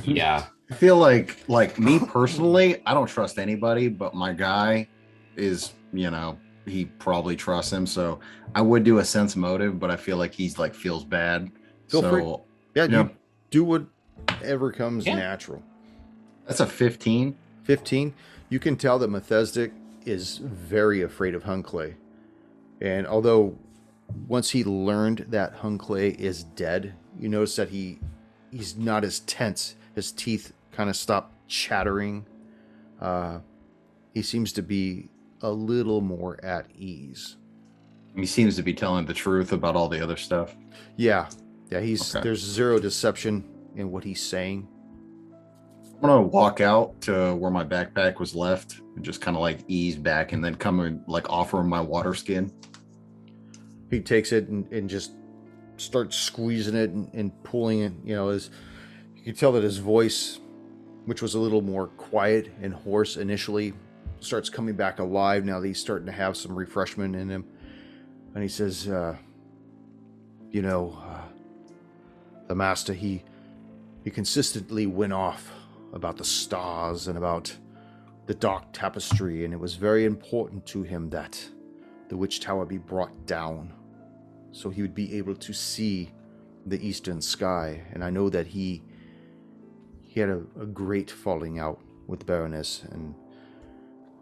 Yeah. I feel like me personally, I don't trust anybody, but my guy is, he probably trusts him. So I would do a sense motive, but I feel like he's like feels bad. Feel free. So Yeah, you know, you do whatever comes Yeah. natural. that's a 15. 15. You can tell that Methesdic is very afraid of Hunclay. And although once he learned that Hunclay is dead, you notice that he's not as tense. His teeth kind of stop chattering. He seems to be a little more at ease. He seems to be telling the truth about all the other stuff. Yeah, Okay. there's zero deception in what he's saying. I'm gonna walk out to where my backpack was left and just kind of like ease back and then come and like offer him my water skin. He takes it and just starts squeezing it and pulling it. You can tell that his voice, which was a little more quiet and hoarse initially, starts coming back alive now that he's starting to have some refreshment in him. And he says, the master, he consistently went off about the stars and about the dark tapestry, and it was very important to him that the witch tower be brought down so he would be able to see the eastern sky. And I know that he had a great falling out with the Baroness, and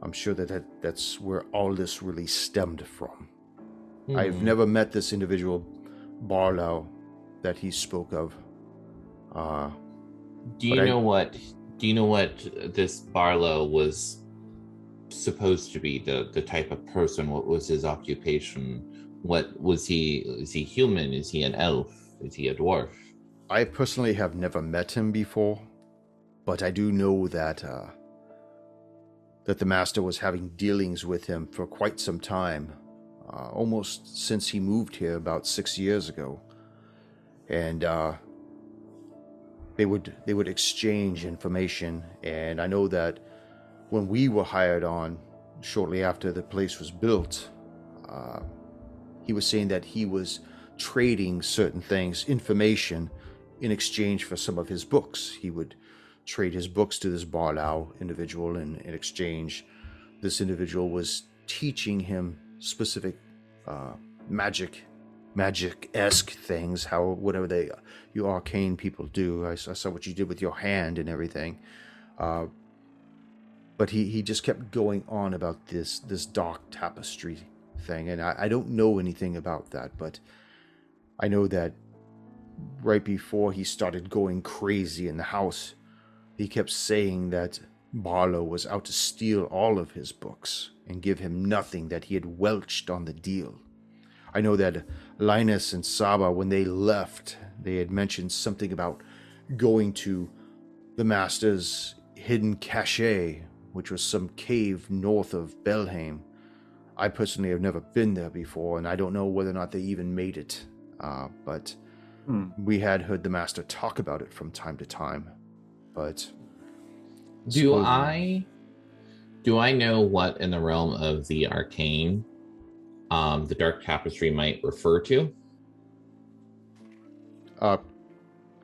I'm sure that's where all this really stemmed from. I've never met this individual, Barlow, that he spoke of. Do you know what this Barlow was supposed to be? The type of person? What was his occupation? What was he? Is he human? Is he an elf? Is he a dwarf? I personally have never met him before, but I do know that the master was having dealings with him for quite some time, almost since he moved here about 6 years ago, and they would exchange information. And I know that when we were hired on shortly after the place was built, he was saying that he was trading certain things, information, in exchange for some of his books. He would trade his books to this Barlow individual, and in exchange, this individual was teaching him specific magic-esque things, whatever you arcane people do. I saw what you did with your hand and everything. But he just kept going on about this dark tapestry thing, and I don't know anything about that, but I know that right before he started going crazy in the house, he kept saying that Barlow was out to steal all of his books and give him nothing, that he had welched on the deal. I know that Linus and Saba, when they left, they had mentioned something about going to the master's hidden cache, which was some cave north of Belhaim. I personally have never been there before, and I don't know whether or not they even made it. But we had heard the master talk about it from time to time. But do I know what in the realm of the arcane the dark tapestry might refer to? Go ahead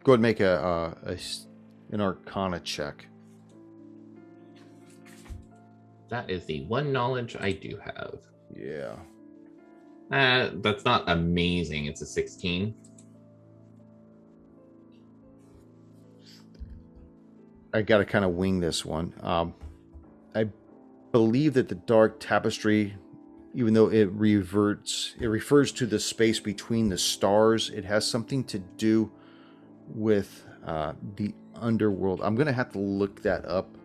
and make an Arcana check. That is the one knowledge I do have. Yeah. That's not amazing. It's a 16. I got to kind of wing this one. I believe that the dark tapestry, even though it refers to the space between the stars, it has something to do with the underworld. I'm going to have to look that up.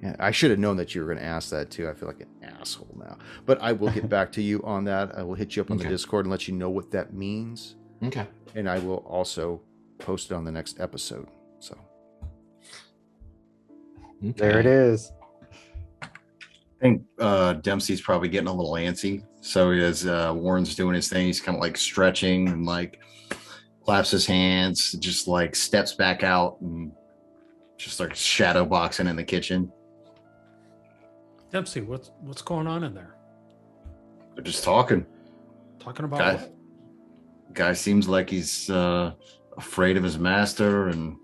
Yeah, I should have known that you were going to ask that too. I feel like an asshole now. But I will get back to you on that. I will hit you up on the Discord and let you know what that means. Okay. And I will also post it on the next episode. So Okay. There it is. I think Dempsey's probably getting a little antsy. So as Warren's doing his thing, he's kind of like stretching and like claps his hands, just like steps back out and just like shadow boxing in the kitchen. Dempsey, what's going on in there? They're just talking. Talking about Guys, what? Guy seems like he's afraid of his master, and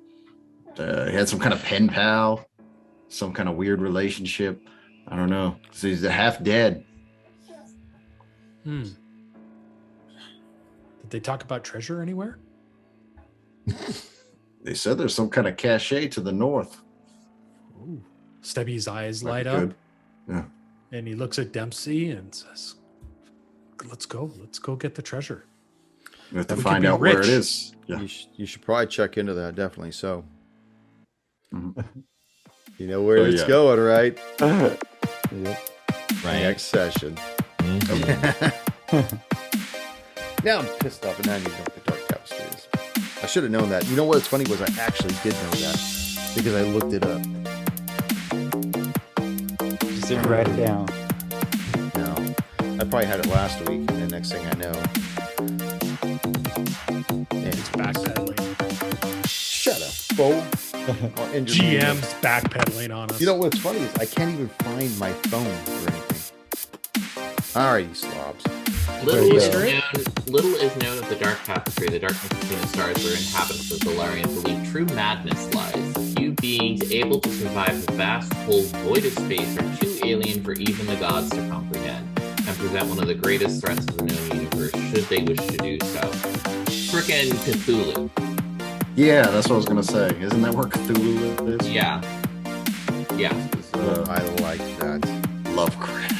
he had some kind of pen pal, some kind of weird relationship. I don't know. So he's half dead. Did they talk about treasure anywhere? They said there's some kind of cachet to the north. Ooh. Stubby's eyes Might light be up, good. Yeah. and he looks at Dempsey and says, let's go get the treasure. We have to We could find be out where it rich. is. Yeah. You should probably check into that. Definitely so. Mhm. You know where Oh, it's yeah. going, right? Yep. Right. Next session. Now I'm pissed off, and now I need to know what the dark tapestry is. I should have known that. You know what's funny was I actually did know that because I looked it up. Just didn't write it down. No, I probably had it last week, and the next thing I know, It's backpedaling. shut up, Bo. GM's backpedaling on us. You know what's funny is I can't even find my phone or anything. All right, you slobs. Little is, Very known of the Dark Tapestry, the darkness between the stars where inhabitants of Valerian believe true madness lies. Few beings able to survive the vast, cold void of space are too alien for even the gods to comprehend, and present one of the greatest threats to the known universe, should they wish to do so. Frickin' Cthulhu. Yeah, that's what I was gonna say. Isn't that where Cthulhu is? Yeah. Yeah. It's, I like that. Lovecraft.